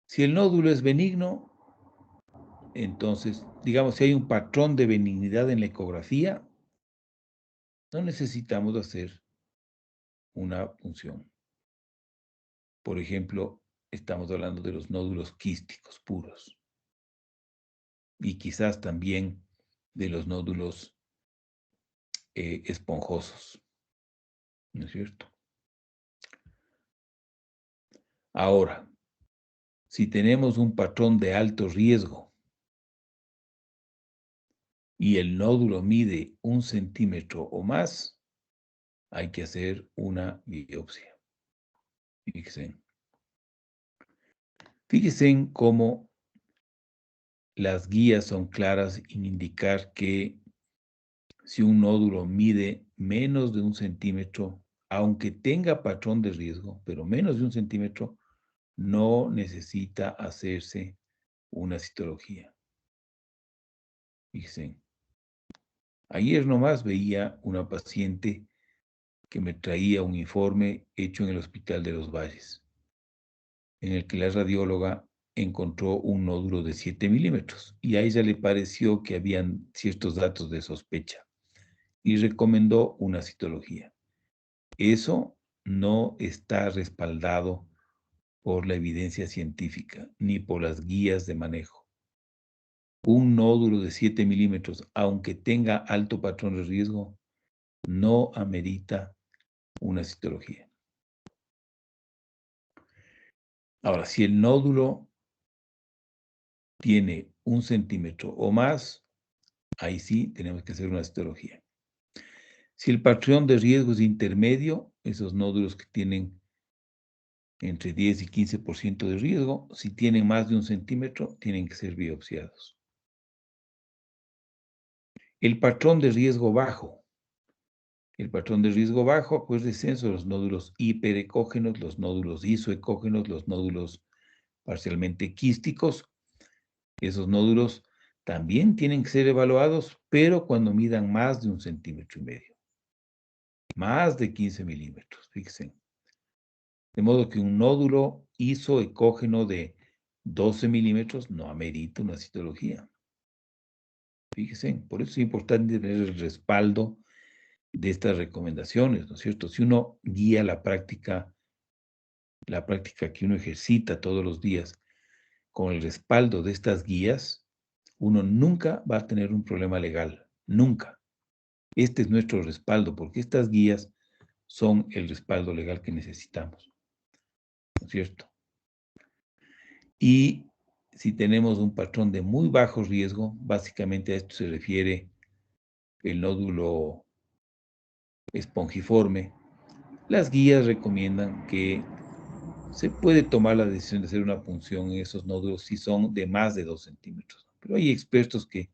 Si el nódulo es benigno, entonces, digamos, si hay un patrón de benignidad en la ecografía, no necesitamos hacer una punción. Por ejemplo, estamos hablando de los nódulos quísticos puros y quizás también de los nódulos esponjosos, ¿no es cierto? Ahora, si tenemos un patrón de alto riesgo y el nódulo mide 1 centímetro o más, hay que hacer una biopsia. Fíjense en cómo las guías son claras en indicar que si un nódulo mide menos de 1 centímetro, aunque tenga patrón de riesgo, pero menos de 1 centímetro, no necesita hacerse una citología. Fíjense. Ayer nomás veía una paciente que me traía un informe hecho en el Hospital de los Valles, en el que la radióloga encontró un nódulo de 7 milímetros y a ella le pareció que habían ciertos datos de sospecha y recomendó una citología. Eso no está respaldado por la evidencia científica ni por las guías de manejo. Un nódulo de 7 milímetros, aunque tenga alto patrón de riesgo, no amerita una citología. Ahora, si el nódulo tiene 1 centímetro o más, ahí sí tenemos que hacer una citología. Si el patrón de riesgo es intermedio, esos nódulos que tienen entre 10 y 15% de riesgo, si tienen más de 1 centímetro, tienen que ser biopsiados. El patrón de riesgo bajo. El patrón de riesgo bajo, pues descenso de los nódulos hiperecógenos, los nódulos isoecógenos, los nódulos parcialmente quísticos. Esos nódulos también tienen que ser evaluados, pero cuando midan más de 1,5 centímetros. Más de 15 milímetros, fíjense. De modo que un nódulo isoecógeno de 12 milímetros no amerita una citología. Fíjense, por eso es importante tener el respaldo de estas recomendaciones, ¿no es cierto? Si uno guía la práctica que uno ejercita todos los días con el respaldo de estas guías, uno nunca va a tener un problema legal, nunca. Este es nuestro respaldo, porque estas guías son el respaldo legal que necesitamos, ¿no es cierto? Y si tenemos un patrón de muy bajo riesgo, básicamente a esto se refiere el nódulo espongiforme, las guías recomiendan que se puede tomar la decisión de hacer una punción en esos nódulos si son de más de 2 centímetros. Pero hay expertos que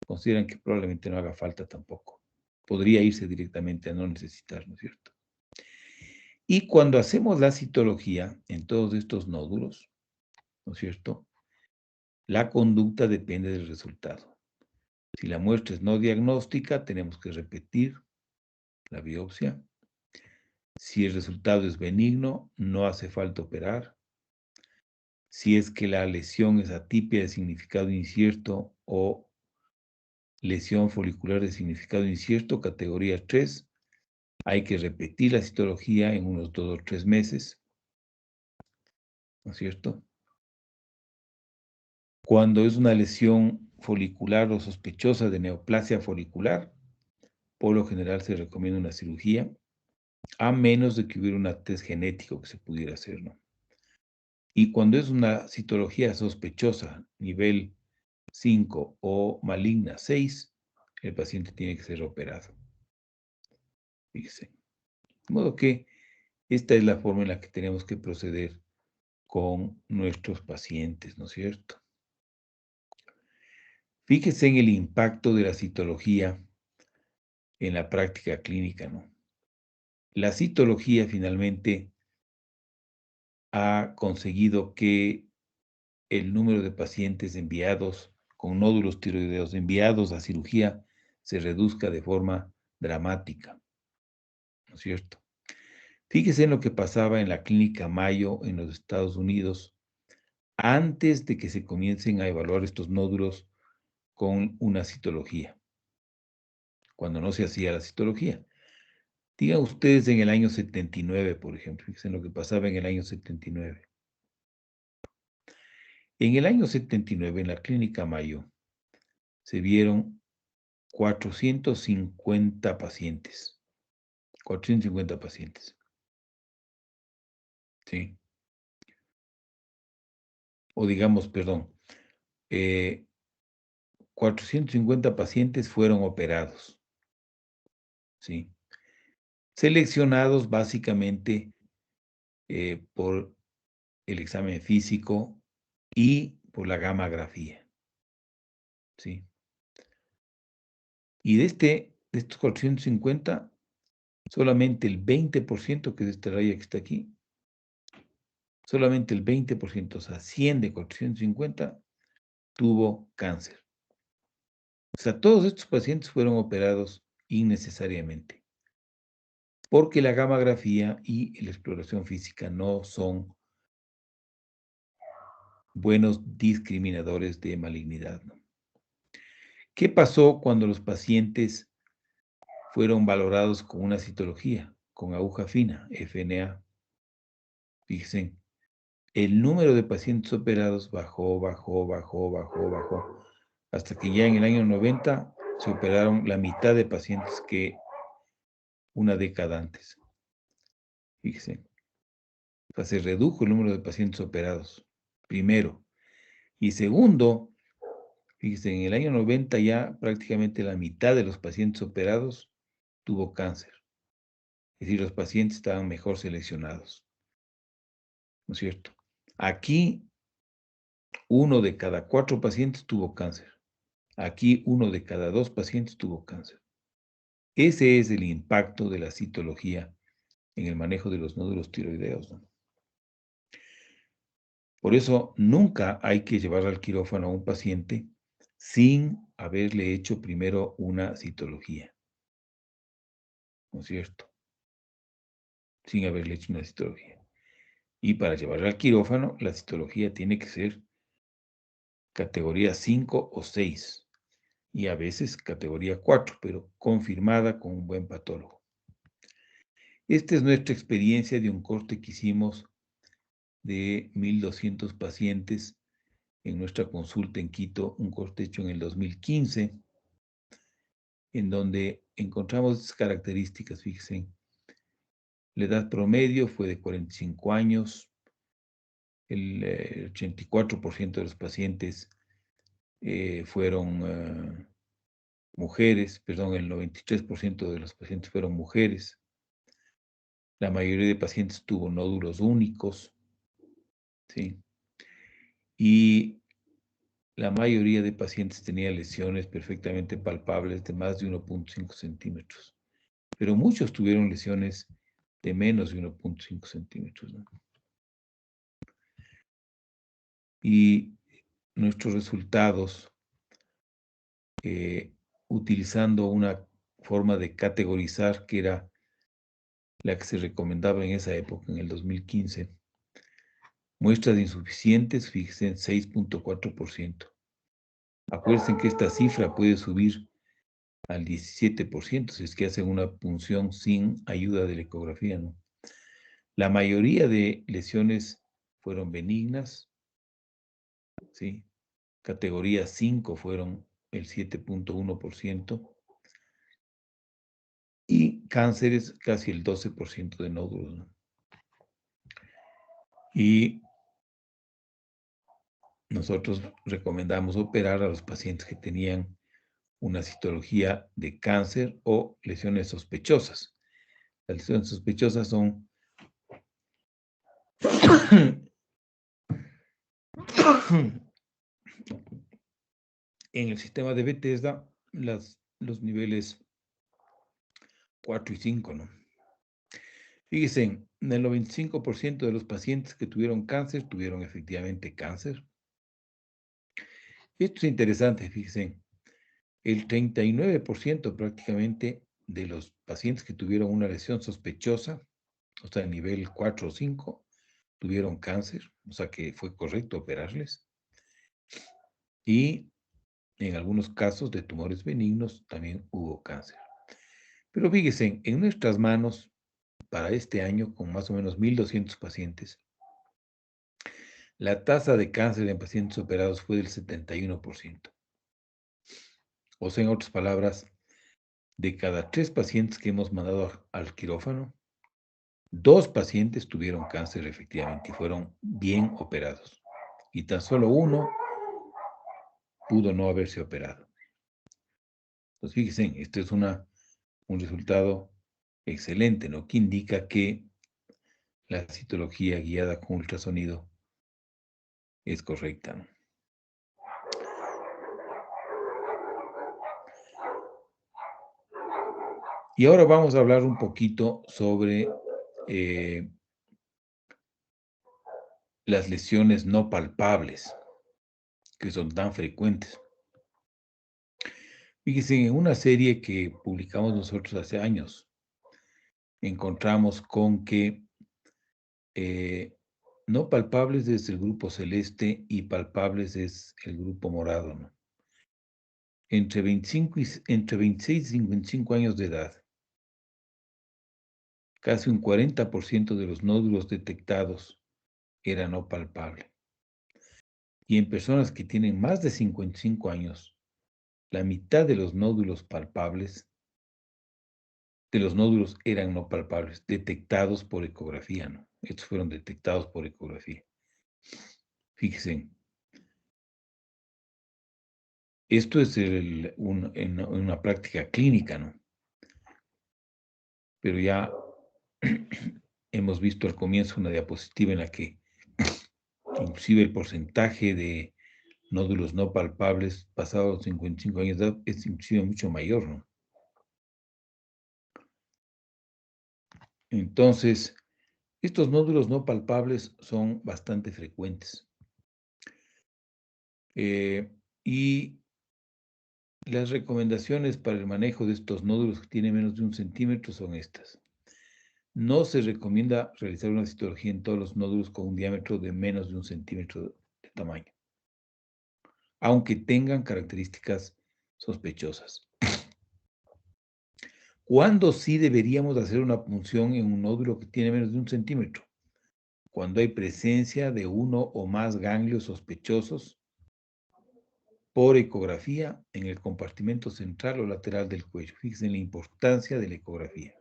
consideran que probablemente no haga falta tampoco. Podría irse directamente a no necesitar, ¿no es cierto? Y cuando hacemos la citología en todos estos nódulos, ¿no es cierto? La conducta depende del resultado. Si la muestra es no diagnóstica, tenemos que repetir la biopsia. Si el resultado es benigno, no hace falta operar. Si es que la lesión es atipia de significado incierto o lesión folicular de significado incierto, categoría 3, hay que repetir la citología en unos 2 o 3 meses, ¿no es cierto? Cuando es una lesión folicular o sospechosa de neoplasia folicular, por lo general se recomienda una cirugía, a menos de que hubiera un test genético que se pudiera hacer, ¿no? Y cuando es una citología sospechosa, nivel 5 o maligna 6, el paciente tiene que ser operado. Fíjese. De modo que esta es la forma en la que tenemos que proceder con nuestros pacientes, ¿no es cierto? Fíjese en el impacto de la citología en la práctica clínica, ¿no? La citología finalmente ha conseguido que el número de pacientes enviados con nódulos tiroideos enviados a cirugía se reduzca de forma dramática, ¿no es cierto? Fíjese en lo que pasaba en la clínica Mayo en los Estados Unidos antes de que se comiencen a evaluar estos nódulos con una citología, cuando no se hacía la citología. Digan ustedes en el año 79, por ejemplo, fíjense en lo que pasaba en el año 79. En el año 79, en la clínica Mayo, se vieron 450 pacientes. 450 pacientes. ¿Sí? O digamos, perdón, 450 pacientes fueron operados. ¿Sí? Seleccionados básicamente por el examen físico y por la gammagrafía. ¿Sí? Y de estos 450, solamente el 20%, que es esta raya que está aquí, solamente el 20%, o sea, 100 de 450, tuvo cáncer. O sea, todos estos pacientes fueron operados innecesariamente, porque la gammagrafía y la exploración física no son buenos discriminadores de malignidad, ¿no? ¿Qué pasó cuando los pacientes fueron valorados con una citología, con aguja fina, FNA? Fíjense, el número de pacientes operados bajó, hasta que ya en el año 90 se operaron la mitad de pacientes que una década antes. Fíjense, o sea, se redujo el número de pacientes operados, primero. Y segundo, fíjense, en el año 90 ya prácticamente la mitad de los pacientes operados tuvo cáncer. Es decir, los pacientes estaban mejor seleccionados, ¿no es cierto? Aquí, 1 de cada 4 pacientes tuvo cáncer. Aquí, 1 de cada 2 pacientes tuvo cáncer. Ese es el impacto de la citología en el manejo de los nódulos tiroideos, ¿no? Por eso, nunca hay que llevar al quirófano a un paciente sin haberle hecho primero una citología, ¿no es cierto? Sin haberle hecho una citología. Y para llevarlo al quirófano, la citología tiene que ser categoría 5 o 6, y a veces categoría 4, pero confirmada con un buen patólogo. Esta es nuestra experiencia de un corte que hicimos de 1,200 pacientes en nuestra consulta en Quito, un corte hecho en el 2015, en donde encontramos estas características. Fíjense, la edad promedio fue de 45 años, el 84% de los pacientes fueron mujeres, perdón, el 93% de los pacientes fueron mujeres. La mayoría de pacientes tuvo nódulos únicos, ¿sí? Y la mayoría de pacientes tenía lesiones perfectamente palpables de más de 1,5 centímetros, pero muchos tuvieron lesiones de menos de 1,5 centímetros, ¿no? Y nuestros resultados, utilizando una forma de categorizar que era la que se recomendaba en esa época, en el 2015, muestras insuficientes, fíjense, en 6,4%. Acuérdense que esta cifra puede subir al 17% si es que hacen una punción sin ayuda de la ecografía, ¿no? La mayoría de lesiones fueron benignas, ¿sí? Categoría 5 fueron el 7,1%, y cánceres casi el 12% de nódulos, ¿no? Y nosotros recomendamos operar a los pacientes que tenían una citología de cáncer o lesiones sospechosas. Las lesiones sospechosas son en el sistema de Bethesda los niveles 4 y 5, ¿no? Fíjense, en el 95% de los pacientes que tuvieron cáncer tuvieron efectivamente cáncer. Esto es interesante, fíjense. El 39% prácticamente de los pacientes que tuvieron una lesión sospechosa, o sea, nivel 4 o 5, tuvieron cáncer, o sea que fue correcto operarles. Y en algunos casos de tumores benignos también hubo cáncer. Pero fíjense, en nuestras manos, para este año, con más o menos 1.200 pacientes, la tasa de cáncer en pacientes operados fue del 71%. O sea, en otras palabras, de cada 3 pacientes que hemos mandado al quirófano, 2 pacientes tuvieron cáncer efectivamente y fueron bien operados. Y tan solo uno pudo no haberse operado. Entonces, fíjense, este es un resultado excelente, ¿no? Que indica que la citología guiada con ultrasonido es correcta, ¿no? Y ahora vamos a hablar un poquito sobre las lesiones no palpables, que son tan frecuentes. Fíjense, en una serie que publicamos nosotros hace años, encontramos con que no palpables es el grupo celeste y palpables es el grupo morado, ¿no? Entre 26 y 55 años de edad, casi un 40% de los nódulos detectados era no palpable. Y en personas que tienen más de 55 años, la mitad de los nódulos palpables, de los nódulos eran no palpables, detectados por ecografía, ¿no? Estos fueron detectados por ecografía. Fíjense, esto es en una práctica clínica, ¿no? Pero ya hemos visto al comienzo una diapositiva en la que inclusive el porcentaje de nódulos no palpables pasados los 55 años de edad es inclusive mucho mayor, ¿no? Entonces, estos nódulos no palpables son bastante frecuentes. Y las recomendaciones para el manejo de estos nódulos que tienen menos de 1 centímetro son estas. No se recomienda realizar una citología en todos los nódulos con un diámetro de menos de 1 centímetro de tamaño, aunque tengan características sospechosas. ¿Cuándo sí deberíamos hacer una punción en un nódulo que tiene menos de 1 centímetro? Cuando hay presencia de uno o más ganglios sospechosos por ecografía en el compartimento central o lateral del cuello. Fíjense en la importancia de la ecografía.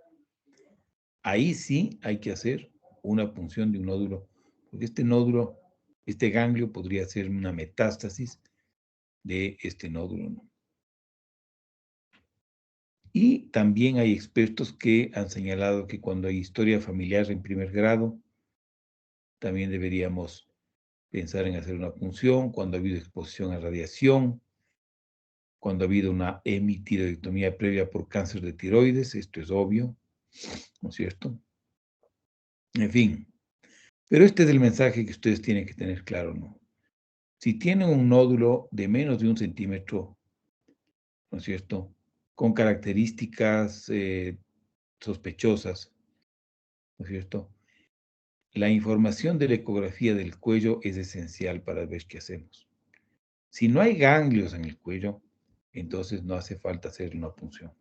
Ahí sí hay que hacer una punción de un nódulo, porque este nódulo, este ganglio podría ser una metástasis de este nódulo, ¿no? Y también hay expertos que han señalado que cuando hay historia familiar en primer grado, también deberíamos pensar en hacer una punción, cuando ha habido exposición a radiación, cuando ha habido una hemitiroidectomía previa por cáncer de tiroides, esto es obvio, ¿no es cierto? En fin, pero este es el mensaje que ustedes tienen que tener claro, ¿no? Si tienen un nódulo de menos de 1 centímetro, ¿no es cierto?, con características sospechosas, ¿no es cierto?, la información de la ecografía del cuello es esencial para ver qué hacemos. Si no hay ganglios en el cuello, entonces no hace falta hacer una punción.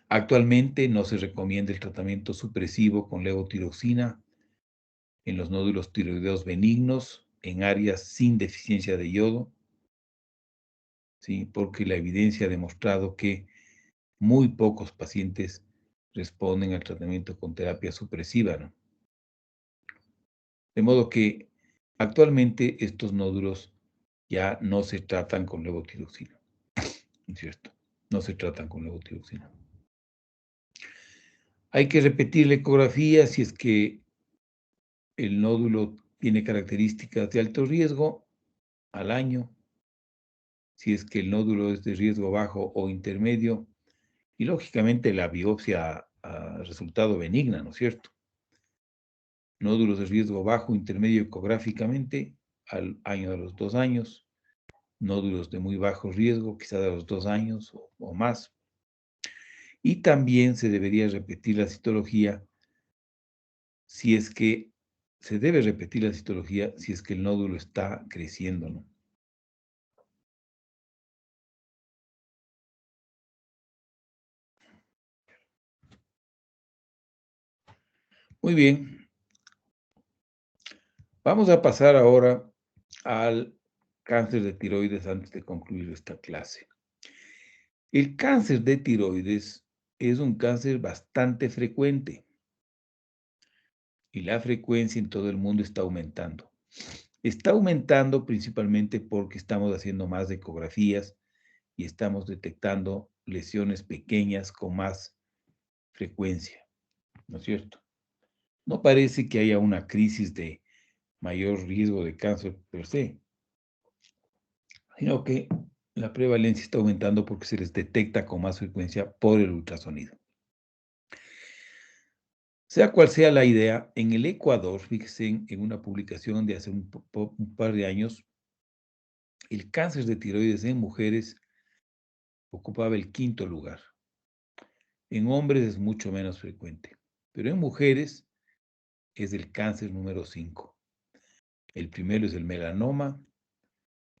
Actualmente no se recomienda el tratamiento supresivo con levotiroxina en los nódulos tiroideos benignos en áreas sin deficiencia de yodo, ¿sí? Porque la evidencia ha demostrado que muy pocos pacientes responden al tratamiento con terapia supresiva, ¿no? De modo que Actualmente estos nódulos ya no se tratan con levotiroxina, ¿no es cierto? No se tratan con levotiroxina. Hay que repetir la ecografía si es que el nódulo tiene características de alto riesgo al año, si es que el nódulo es de riesgo bajo o intermedio, y lógicamente la biopsia ha resultado benigna, ¿no es cierto? Nódulos de riesgo bajo, intermedio ecográficamente al año de los 2 años, nódulos de muy bajo riesgo, quizá de los 2 años o más. Y también se debería repetir la citología si es que se debe repetir la citología si es que el nódulo está creciendo, ¿no? Muy bien. Vamos a pasar ahora al cáncer de tiroides antes de concluir esta clase. El cáncer de tiroides es un cáncer bastante frecuente y la frecuencia en todo el mundo está aumentando. Está aumentando principalmente porque estamos haciendo más ecografías y estamos detectando lesiones pequeñas con más frecuencia, ¿no es cierto? No parece que haya una crisis de mayor riesgo de cáncer per se, sino que la prevalencia está aumentando porque se les detecta con más frecuencia por el ultrasonido. Sea cual sea la idea, en el Ecuador, fíjense en una publicación de hace un par de años, el cáncer de tiroides en mujeres ocupaba el 5º lugar. En hombres es mucho menos frecuente, pero en mujeres es el cáncer número 5. El primero es el melanoma,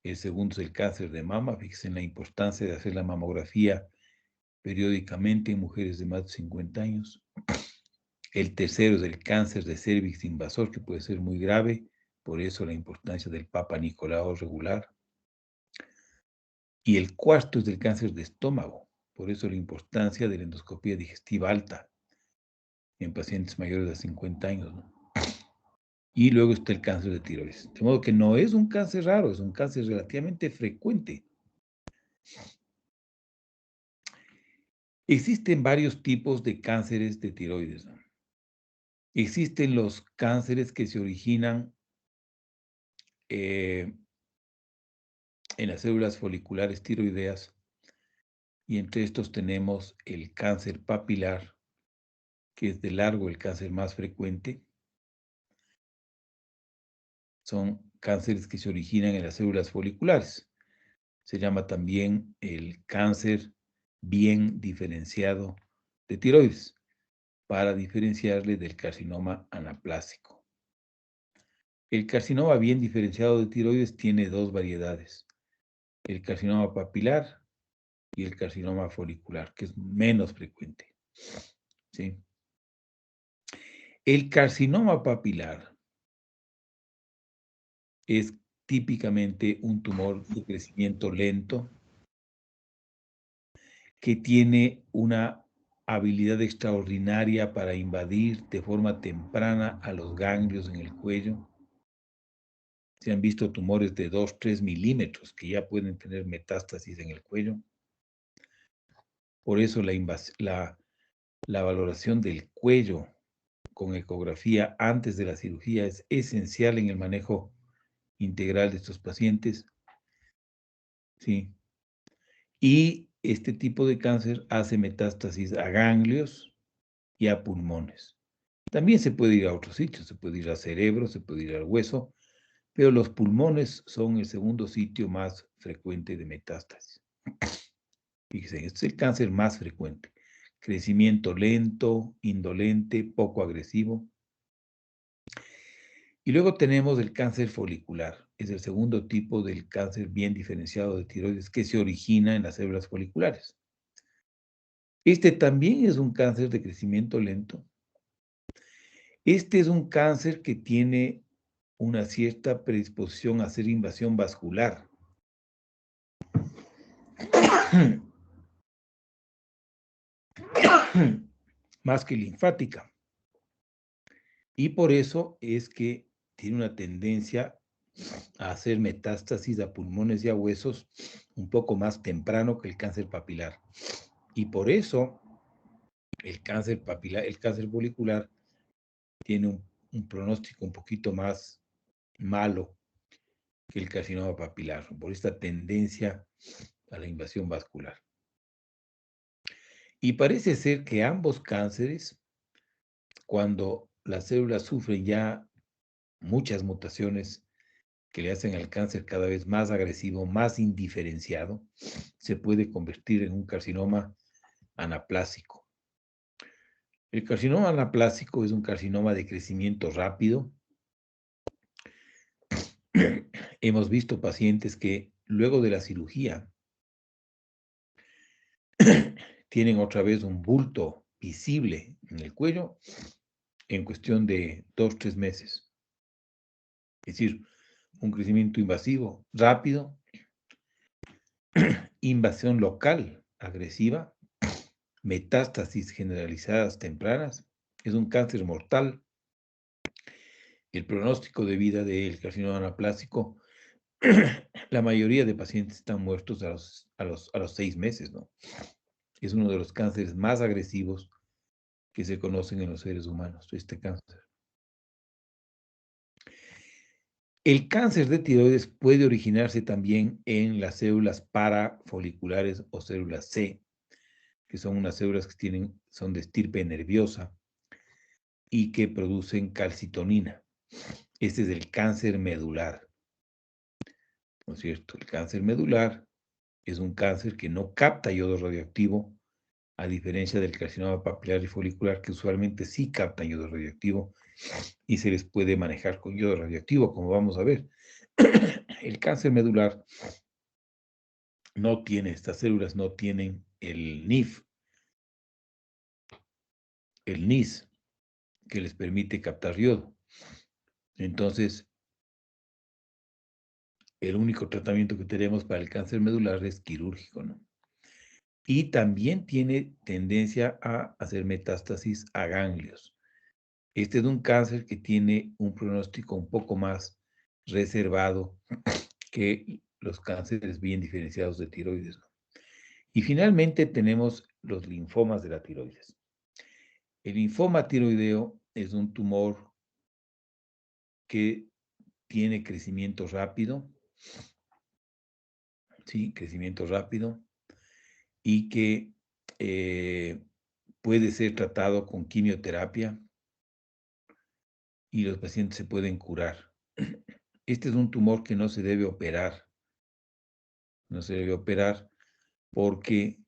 el segundo es el cáncer de mama. Fíjense en la importancia de hacer la mamografía periódicamente en mujeres de más de 50 años. El tercero es el cáncer de cérvix invasor, que puede ser muy grave, por eso la importancia del Papa Nicolau regular. Y el cuarto es el cáncer de estómago, por eso la importancia de la endoscopía digestiva alta en pacientes mayores de 50 años, ¿no? Y luego está el cáncer de tiroides. De modo que no es un cáncer raro, es un cáncer relativamente frecuente. Existen varios tipos de cánceres de tiroides, ¿no? Existen los cánceres que se originan en las células foliculares tiroideas, y entre estos tenemos el cáncer papilar, que es de largo el cáncer más frecuente. Son cánceres que se originan en las células foliculares. Se llama también el cáncer bien diferenciado de tiroides, para diferenciarle del carcinoma anaplásico. El carcinoma bien diferenciado de tiroides tiene 2 variedades: el carcinoma papilar y el carcinoma folicular, que es menos frecuente, ¿sí? El carcinoma papilar es típicamente un tumor de crecimiento lento que tiene una habilidad extraordinaria para invadir de forma temprana a los ganglios en el cuello. Se han visto tumores de 2, 3 milímetros que ya pueden tener metástasis en el cuello. Por eso la valoración del cuello con ecografía antes de la cirugía es esencial en el manejo integral de estos pacientes, ¿sí? Y este tipo de cáncer hace metástasis a ganglios y a pulmones. También se puede ir a otros sitios, se puede ir al cerebro, se puede ir al hueso, pero los pulmones son el segundo sitio más frecuente de metástasis. Fíjense, este es el cáncer más frecuente. Crecimiento lento, indolente, poco agresivo. Y luego tenemos el cáncer folicular. Es el segundo tipo del cáncer bien diferenciado de tiroides que se origina en las células foliculares. Este también es un cáncer de crecimiento lento. Este es un cáncer que tiene una cierta predisposición a hacer invasión vascular. Más que linfática. Y por eso es que tiene una tendencia a hacer metástasis a pulmones y a huesos un poco más temprano que el cáncer papilar. Y por eso el cáncer papilar, el cáncer folicular tiene un pronóstico un poquito más malo que el carcinoma papilar, por esta tendencia a la invasión vascular. Y parece ser que ambos cánceres, cuando las células sufren ya muchas mutaciones que le hacen al cáncer cada vez más agresivo, más indiferenciado, se puede convertir en un carcinoma anaplásico. El carcinoma anaplásico es un carcinoma de crecimiento rápido. Hemos visto pacientes que luego de la cirugía tienen otra vez un bulto visible en el cuello en cuestión de 2-3 meses. Es decir, un crecimiento invasivo rápido, invasión local agresiva, metástasis generalizadas tempranas, es un cáncer mortal. El pronóstico de vida del carcinoma anaplásico, la mayoría de pacientes están muertos a los 6 meses, ¿no? Es uno de los cánceres más agresivos que se conocen en los seres humanos, este cáncer. El cáncer de tiroides puede originarse también en las células parafoliculares o células C, que son unas células que son de estirpe nerviosa y que producen calcitonina. Este es el cáncer medular, ¿no es cierto? El cáncer medular es un cáncer que no capta yodo radioactivo, a diferencia del carcinoma papilar y folicular, que usualmente sí captan yodo radioactivo y se les puede manejar con yodo radioactivo, como vamos a ver. El cáncer medular no tiene, estas células no tienen el NIF, el NIS, que les permite captar yodo. Entonces, el único tratamiento que tenemos para el cáncer medular es quirúrgico, ¿no? Y también tiene tendencia a hacer metástasis a ganglios. Este es un cáncer que tiene un pronóstico un poco más reservado que los cánceres bien diferenciados de tiroides, ¿no? Y finalmente tenemos los linfomas de la tiroides. El linfoma tiroideo es un tumor que tiene crecimiento rápido, sí, crecimiento rápido, y que puede ser tratado con quimioterapia y los pacientes se pueden curar. Este es un tumor que no se debe operar, no se debe operar porque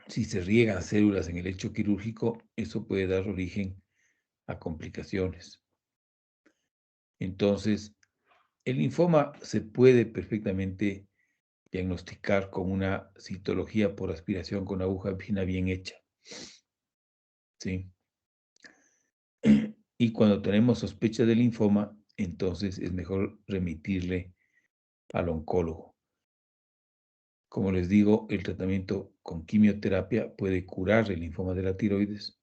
si se riegan células en el lecho quirúrgico, eso puede dar origen a complicaciones. Entonces, el linfoma se puede perfectamente diagnosticar con una citología por aspiración con aguja fina bien hecha. ¿Sí? Y cuando tenemos sospecha de linfoma, entonces es mejor remitirle al oncólogo. Como les digo, el tratamiento con quimioterapia puede curar el linfoma de la tiroides.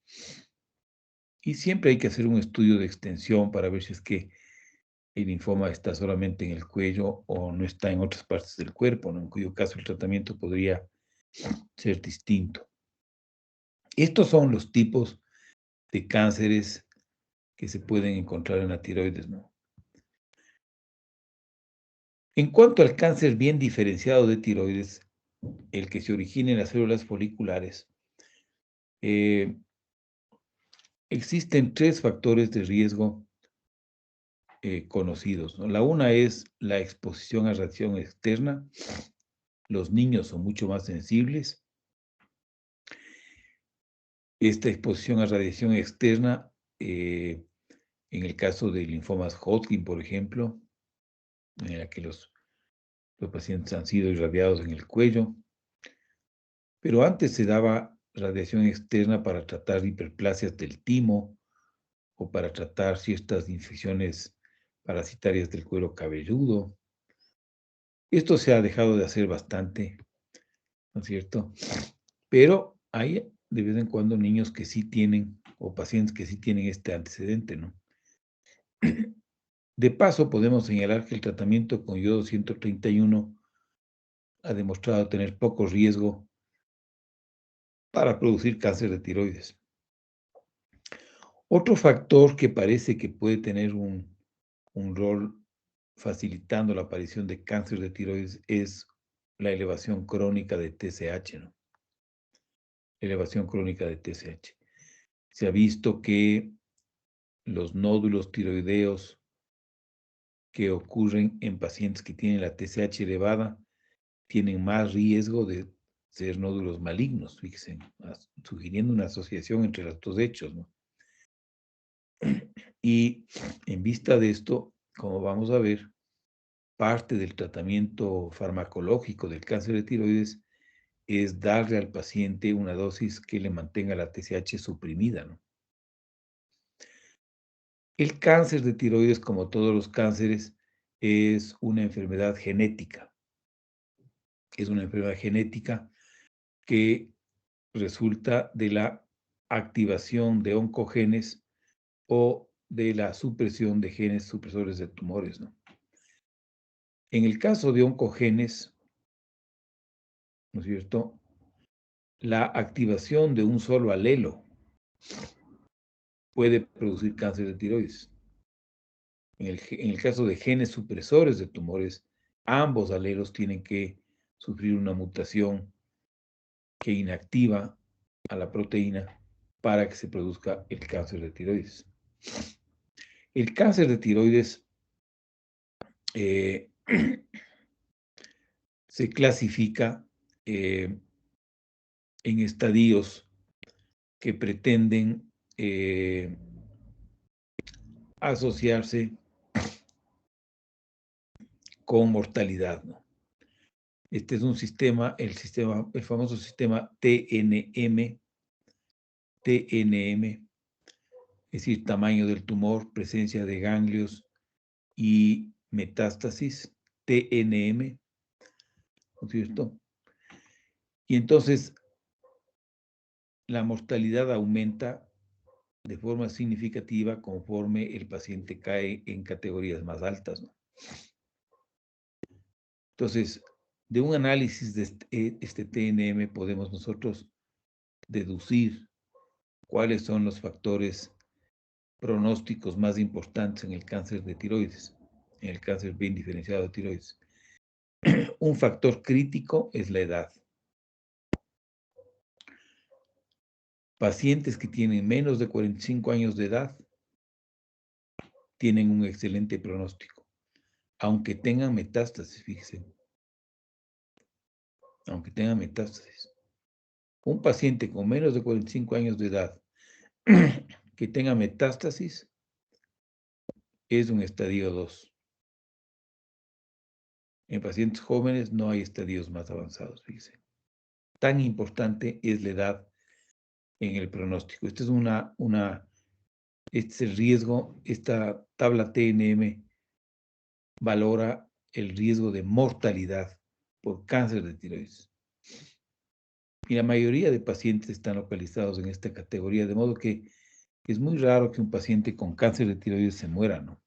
Y siempre hay que hacer un estudio de extensión para ver si es que el linfoma está solamente en el cuello o no está en otras partes del cuerpo, ¿no? En cuyo caso el tratamiento podría ser distinto. Estos son los tipos de cánceres que se pueden encontrar en la tiroides, ¿no? En cuanto al cáncer bien diferenciado de tiroides, el que se origina en las células foliculares, existen 3 factores de riesgo conocidos, ¿no? La una es la exposición a radiación externa. Los niños son mucho más sensibles. Esta exposición a radiación externa, en el caso de linfomas Hodgkin, por ejemplo, en la que los pacientes han sido irradiados en el cuello, pero antes se daba radiación externa para tratar hiperplasias del timo o para tratar ciertas infecciones parasitarias del cuero cabelludo. Esto se ha dejado de hacer bastante, ¿no es cierto? Pero hay de vez en cuando niños que sí tienen, o pacientes que sí tienen este antecedente, ¿no? De paso, podemos señalar que el tratamiento con yodo 131 ha demostrado tener poco riesgo para producir cáncer de tiroides. Otro factor que parece que puede tener un rol facilitando la aparición de cáncer de tiroides es la elevación crónica de TSH, ¿no? Elevación crónica de TSH. Se ha visto que los nódulos tiroideos que ocurren en pacientes que tienen la TSH elevada tienen más riesgo de ser nódulos malignos, fíjense, sugiriendo una asociación entre los dos hechos, ¿no? Y en vista de esto, como vamos a ver, parte del tratamiento farmacológico del cáncer de tiroides es darle al paciente una dosis que le mantenga la TSH suprimida, ¿no? El cáncer de tiroides, como todos los cánceres, es una enfermedad genética. Es una enfermedad genética que resulta de la activación de oncogenes o de la supresión de genes supresores de tumores, ¿no? En el caso de oncogenes, ¿no es cierto?, la activación de un solo alelo puede producir cáncer de tiroides. En el caso de genes supresores de tumores, ambos alelos tienen que sufrir una mutación que inactiva a la proteína para que se produzca el cáncer de tiroides. El cáncer de tiroides se clasifica en estadios que pretenden asociarse con mortalidad, ¿no? Este es un sistema, el famoso sistema TNM, es decir, tamaño del tumor, presencia de ganglios y metástasis, TNM, ¿no es cierto? Y entonces la mortalidad aumenta de forma significativa conforme el paciente cae en categorías más altas, ¿no? Entonces, de un análisis de este TNM podemos nosotros deducir cuáles son los factores pronósticos más importantes en el cáncer de tiroides, en el cáncer bien diferenciado de tiroides. Un factor crítico es la edad. Pacientes que tienen menos de 45 años de edad tienen un excelente pronóstico, aunque tengan metástasis, fíjense. Aunque tengan metástasis. Un paciente con menos de 45 años de edad que tenga metástasis es un estadio 2. En pacientes jóvenes no hay estadios más avanzados, fíjense. Tan importante es la edad en el pronóstico. Este es el riesgo, esta tabla TNM valora el riesgo de mortalidad por cáncer de tiroides. Y la mayoría de pacientes están localizados en esta categoría, de modo que es muy raro que un paciente con cáncer de tiroides se muera, ¿no?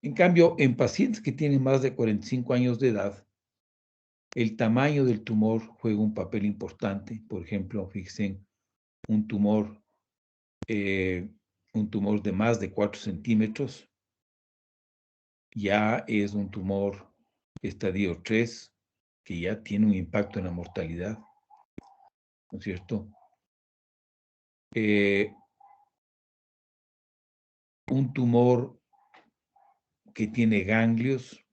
En cambio, en pacientes que tienen más de 45 años de edad, el tamaño del tumor juega un papel importante. Por ejemplo, fíjense, un tumor de más de 4 centímetros ya es un tumor estadio 3, que ya tiene un impacto en la mortalidad, ¿no es cierto? Un tumor que tiene ganglios,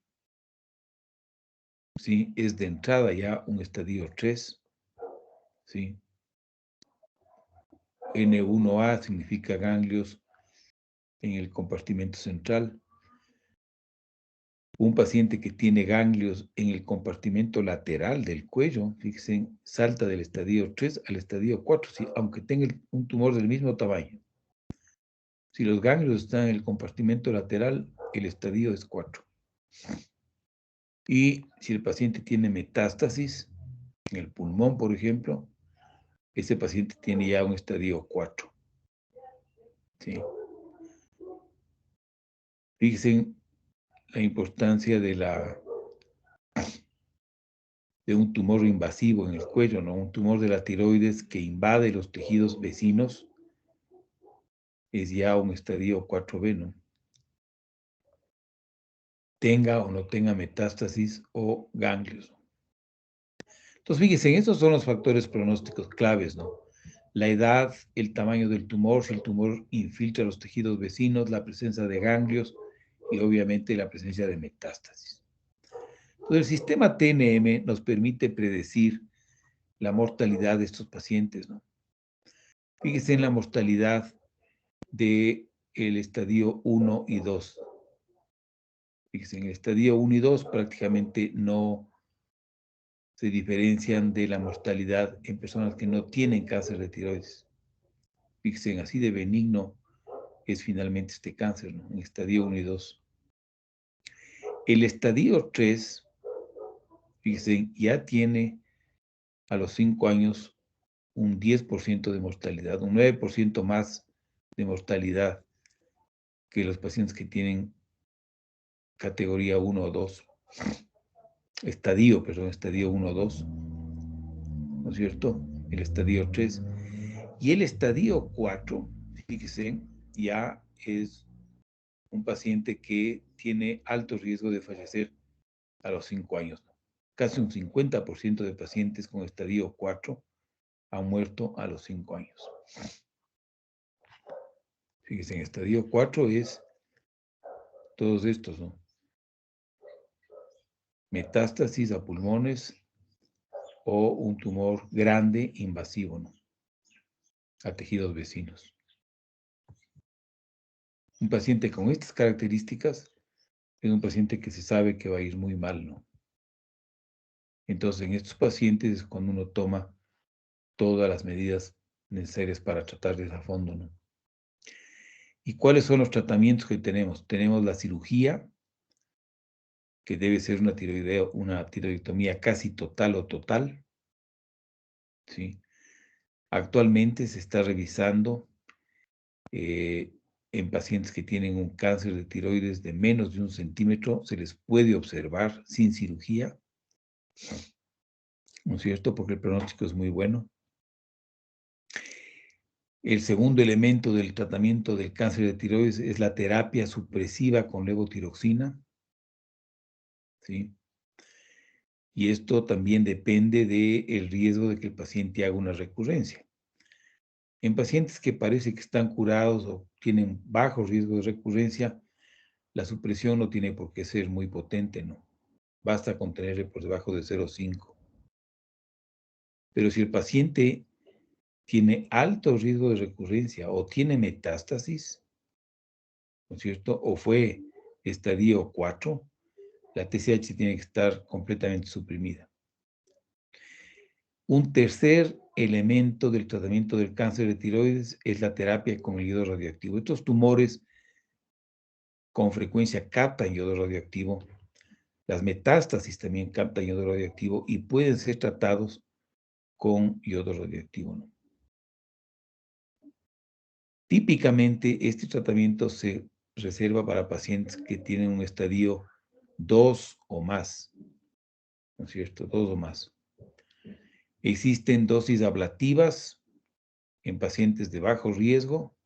¿sí?, es de entrada ya un estadio 3, ¿sí? N1A significa ganglios en el compartimento central. Un paciente que tiene ganglios en el compartimento lateral del cuello, fíjense, salta del estadio 3 al estadio 4, ¿sí?, aunque tenga un tumor del mismo tamaño. Si los ganglios están en el compartimento lateral, el estadio es 4. Y si el paciente tiene metástasis en el pulmón, por ejemplo, ese paciente tiene ya un estadio 4. ¿Sí? Fíjense la importancia de un tumor invasivo en el cuello, ¿no? Un tumor de la tiroides que invade los tejidos vecinos es ya un estadio 4B, ¿no? Tenga o no tenga metástasis o ganglios. Entonces, fíjense, estos son los factores pronósticos claves, ¿no? La edad, el tamaño del tumor, si el tumor infiltra los tejidos vecinos, la presencia de ganglios y obviamente la presencia de metástasis. Entonces, el sistema TNM nos permite predecir la mortalidad de estos pacientes, ¿no? Fíjense en la mortalidad del estadio 1 y 2. Fíjense, en el estadio 1 y 2 prácticamente no se diferencian de la mortalidad en personas que no tienen cáncer de tiroides. Fíjense, así de benigno es finalmente este cáncer, ¿no? En estadio 1 y 2. El estadio 3, fíjense, ya tiene a los 5 años un 10% de mortalidad, un 9% más de mortalidad que los pacientes que tienen categoría 1 o 2. Estadio 1 o 2, ¿no es cierto? El estadio 3. Y el estadio 4, fíjese, ya es un paciente que tiene alto riesgo de fallecer a los 5 años. Casi un 50% de pacientes con estadio 4 han muerto a los 5 años. Fíjense, en estadio 4 es todos estos, ¿no? Metástasis a pulmones o un tumor grande invasivo, ¿no? A tejidos vecinos. Un paciente con estas características es un paciente que se sabe que va a ir muy mal, ¿no? Entonces, en estos pacientes es cuando uno toma todas las medidas necesarias para tratarles a fondo, ¿no? ¿Y cuáles son los tratamientos que tenemos? Tenemos la cirugía, que debe ser una tiroidectomía casi total o total, ¿sí? Actualmente se está revisando en pacientes que tienen un cáncer de tiroides de menos de 1 centímetro, se les puede observar sin cirugía, ¿no es cierto? Porque el pronóstico es muy bueno. El segundo elemento del tratamiento del cáncer de tiroides es la terapia supresiva con levotiroxina, ¿sí? Y esto también depende del riesgo de que el paciente haga una recurrencia. En pacientes que parece que están curados o tienen bajo riesgo de recurrencia, la supresión no tiene por qué ser muy potente, ¿no? Basta con tenerle por debajo de 0,5. Pero si el paciente tiene alto riesgo de recurrencia o tiene metástasis, ¿no es cierto? O fue estadio 4, la TSH tiene que estar completamente suprimida. Un tercer elemento del tratamiento del cáncer de tiroides es la terapia con el yodo radioactivo. Estos tumores con frecuencia captan yodo radioactivo. Las metástasis también captan yodo radioactivo y pueden ser tratados con yodo radioactivo, ¿no? Típicamente, este tratamiento se reserva para pacientes que tienen un estadio 2 o más, ¿no es cierto? 2 o más. Existen dosis ablativas en pacientes de bajo riesgo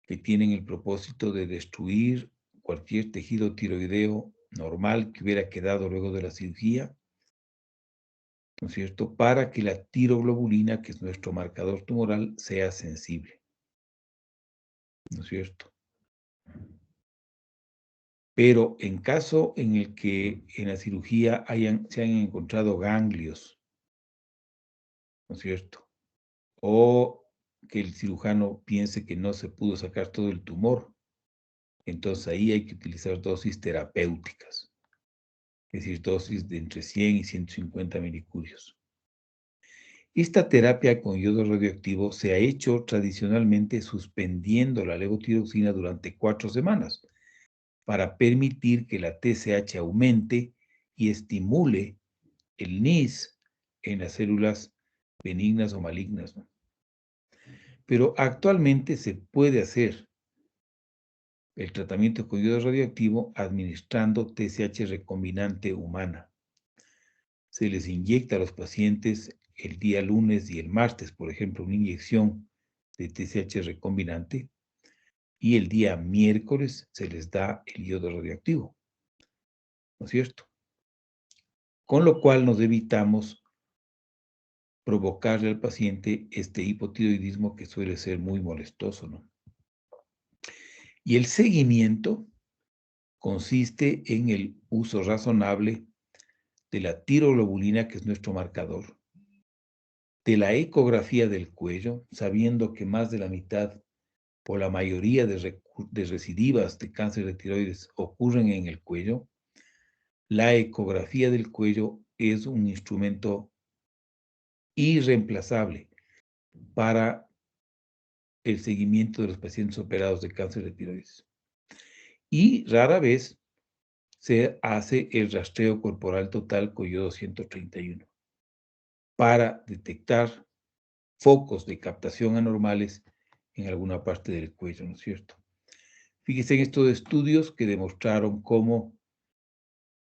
que tienen el propósito de destruir cualquier tejido tiroideo normal que hubiera quedado luego de la cirugía, ¿no es cierto? Para que la tiroglobulina, que es nuestro marcador tumoral, sea sensible, ¿no es cierto? Pero en caso en el que en la cirugía se hayan encontrado ganglios, ¿no es cierto? O que el cirujano piense que no se pudo sacar todo el tumor, entonces ahí hay que utilizar dosis terapéuticas, es decir, dosis de entre 100 y 150 milicurios. Esta terapia con yodo radioactivo se ha hecho tradicionalmente suspendiendo la levotiroxina durante 4 semanas para permitir que la TSH aumente y estimule el NIS en las células benignas o malignas, ¿no? Pero actualmente se puede hacer el tratamiento con iodo radioactivo administrando TSH recombinante humana. Se les inyecta a los pacientes el día lunes y el martes, por ejemplo, una inyección de TSH recombinante, y el día miércoles se les da el iodo radioactivo, ¿no es cierto? Con lo cual nos evitamos provocarle al paciente este hipotiroidismo que suele ser muy molestoso, ¿no? Y el seguimiento consiste en el uso razonable de la tiroglobulina, que es nuestro marcador, de la ecografía del cuello, sabiendo que más de la mitad o la mayoría de recidivas de cáncer de tiroides ocurren en el cuello. La ecografía del cuello es un instrumento irreemplazable para el seguimiento de los pacientes operados de cáncer de tiroides. Y rara vez se hace el rastreo corporal total con iodo 131 para detectar focos de captación anormales en alguna parte del cuello, ¿no es cierto? Fíjense en estos estudios que demostraron cómo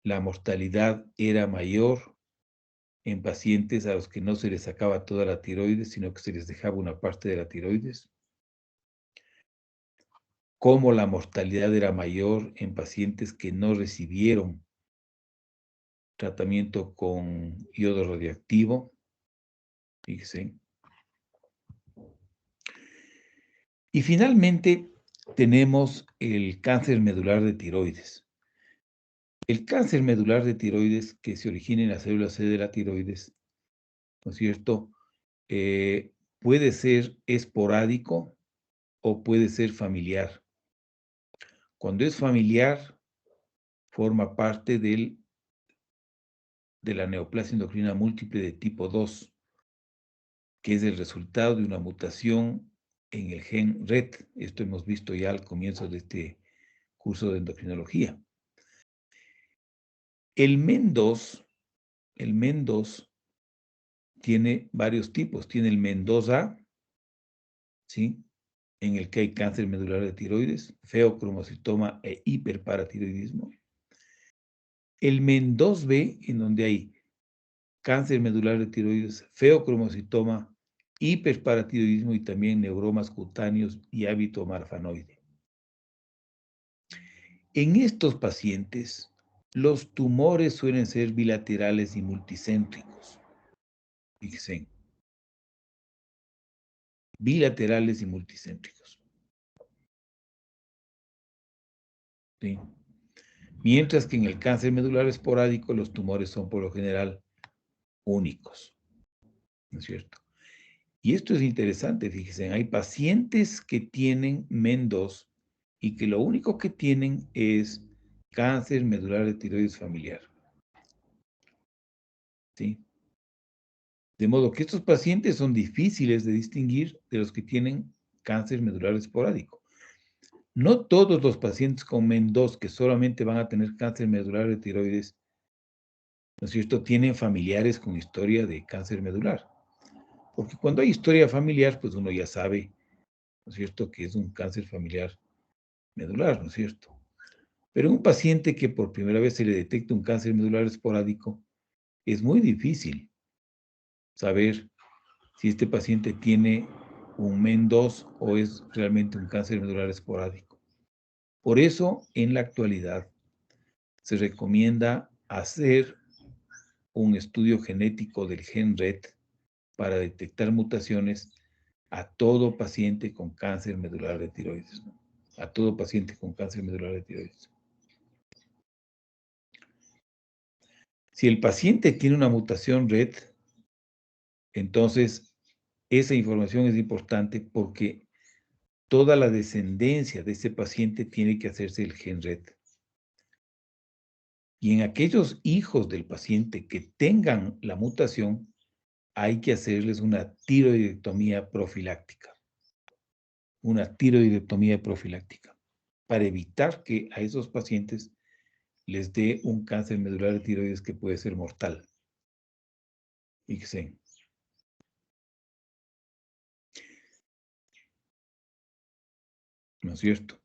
la mortalidad era mayor en pacientes a los que no se les sacaba toda la tiroides, sino que se les dejaba una parte de la tiroides. Cómo la mortalidad era mayor en pacientes que no recibieron tratamiento con iodo radioactivo. Fíjense. Y finalmente tenemos el cáncer medular de tiroides. El cáncer medular de tiroides que se origina en la célula C de la tiroides, ¿no es cierto? Puede ser esporádico o puede ser familiar. Cuando es familiar, forma parte de la neoplasia endocrina múltiple de tipo 2, que es el resultado de una mutación en el gen RET. Esto hemos visto ya al comienzo de este curso de endocrinología. El MEN2 tiene varios tipos. Tiene el MEN2A, ¿sí?, en el que hay cáncer medular de tiroides, feocromocitoma e hiperparatiroidismo. El MEN2B, en donde hay cáncer medular de tiroides, feocromocitoma, hiperparatiroidismo y también neuromas cutáneos y hábito marfanoide. En estos pacientes, los tumores suelen ser bilaterales y multicéntricos. Fíjense, bilaterales y multicéntricos. ¿Sí? Mientras que en el cáncer medular esporádico los tumores son por lo general únicos, ¿no es cierto? Y esto es interesante, fíjense, hay pacientes que tienen MEN2 y que lo único que tienen es cáncer medular de tiroides familiar. ¿Sí? De modo que estos pacientes son difíciles de distinguir de los que tienen cáncer medular esporádico. No todos los pacientes con MEN2 que solamente van a tener cáncer medular de tiroides, ¿no es cierto?, tienen familiares con historia de cáncer medular. Porque cuando hay historia familiar, pues uno ya sabe, ¿no es cierto?, que es un cáncer familiar medular, ¿no es cierto? Pero en un paciente que por primera vez se le detecta un cáncer medular esporádico, es muy difícil saber si este paciente tiene un MEN2 o es realmente un cáncer medular esporádico. Por eso, en la actualidad, se recomienda hacer un estudio genético del gen RET para detectar mutaciones a todo paciente con cáncer medular de tiroides, ¿no? A todo paciente con cáncer medular de tiroides. Si el paciente tiene una mutación RET, entonces esa información es importante porque toda la descendencia de ese paciente tiene que hacerse el gen RET. Y en aquellos hijos del paciente que tengan la mutación, hay que hacerles una tiroidectomía profiláctica. Una tiroidectomía profiláctica para evitar que a esos pacientes les dé un cáncer medular de tiroides que puede ser mortal. Fíjense. ¿No es cierto?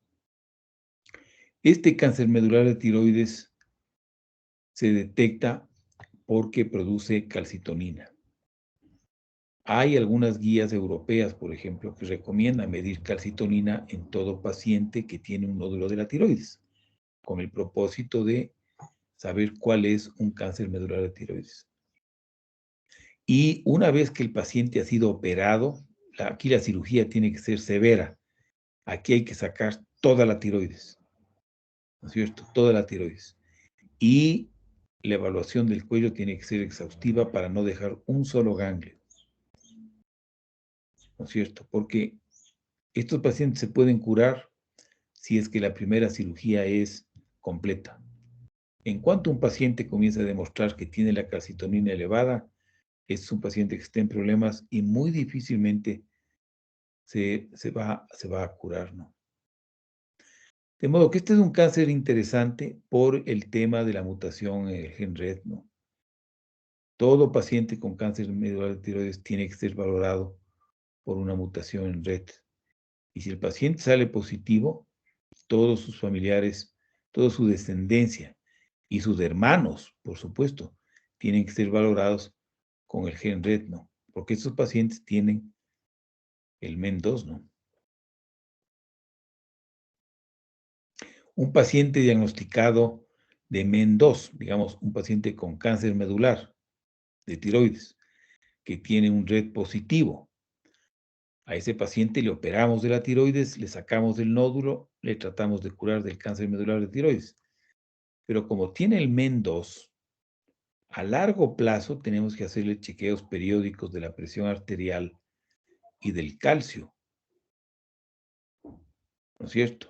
Este cáncer medular de tiroides se detecta porque produce calcitonina. Hay algunas guías europeas, por ejemplo, que recomiendan medir calcitonina en todo paciente que tiene un nódulo de la tiroides, con el propósito de saber cuál es un cáncer medular de tiroides. Y una vez que el paciente ha sido operado, aquí la cirugía tiene que ser severa. Aquí hay que sacar toda la tiroides, ¿no es cierto? Toda la tiroides. Y la evaluación del cuello tiene que ser exhaustiva para no dejar un solo ganglio, ¿no es cierto? Porque estos pacientes se pueden curar si es que la primera cirugía es completa. En cuanto un paciente comienza a demostrar que tiene la calcitonina elevada, es un paciente que está en problemas y muy difícilmente se va a curar, ¿no? De modo que este es un cáncer interesante por el tema de la mutación en el gen RET, ¿no? Todo paciente con cáncer medular de tiroides tiene que ser valorado por una mutación en RET. Y si el paciente sale positivo, todos sus familiares, toda su descendencia y sus hermanos, por supuesto, tienen que ser valorados con el gen RET, ¿no? Porque estos pacientes tienen el MEN2, ¿no? Un paciente diagnosticado de MEN2, digamos, un paciente con cáncer medular de tiroides, que tiene un RET positivo. A ese paciente le operamos de la tiroides, le sacamos el nódulo, le tratamos de curar del cáncer medular de tiroides. Pero como tiene el MEN2, a largo plazo tenemos que hacerle chequeos periódicos de la presión arterial y del calcio, ¿no es cierto?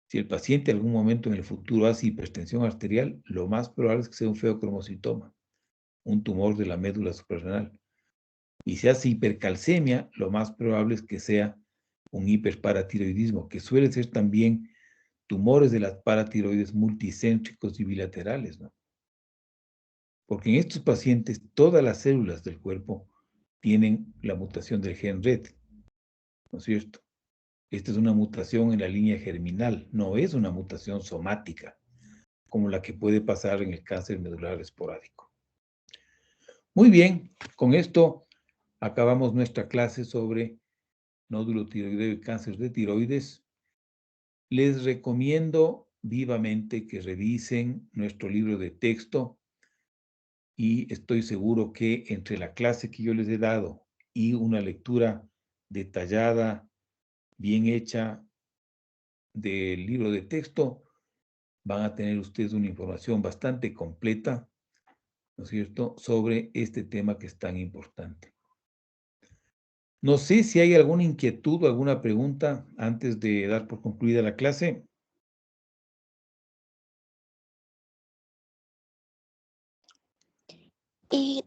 Si el paciente en algún momento en el futuro hace hipertensión arterial, lo más probable es que sea un feocromocitoma, un tumor de la médula suprarrenal. Y si hace hipercalcemia, lo más probable es que sea un hiperparatiroidismo, que suele ser también tumores de las paratiroides multicéntricos y bilaterales, ¿no? Porque en estos pacientes todas las células del cuerpo tienen la mutación del gen RET, ¿no es cierto? Esta es una mutación en la línea germinal, no es una mutación somática, como la que puede pasar en el cáncer medular esporádico. Muy bien, con esto acabamos nuestra clase sobre nódulo tiroideo y cáncer de tiroides. Les recomiendo vivamente que revisen nuestro libro de texto y estoy seguro que entre la clase que yo les he dado y una lectura detallada, bien hecha del libro de texto, van a tener ustedes una información bastante completa, ¿no es cierto?, sobre este tema que es tan importante. No sé si hay alguna inquietud o alguna pregunta antes de dar por concluida la clase.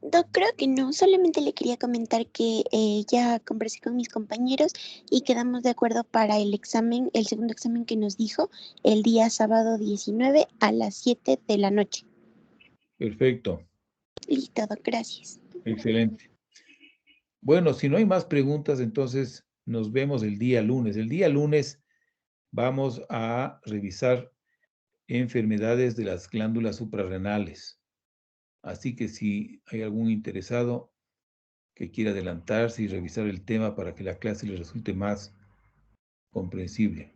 Doc, creo que no, solamente le quería comentar que ya conversé con mis compañeros y quedamos de acuerdo para el examen, el segundo examen que nos dijo, el día sábado 19 a las 7 de la noche. Perfecto, Listo, Doc, gracias. excelente. Bueno, si no hay más preguntas, entonces nos vemos el día lunes. El día lunes vamos a revisar enfermedades de las glándulas suprarrenales. Así que si hay algún interesado que quiera adelantarse y revisar el tema para que la clase le resulte más comprensible.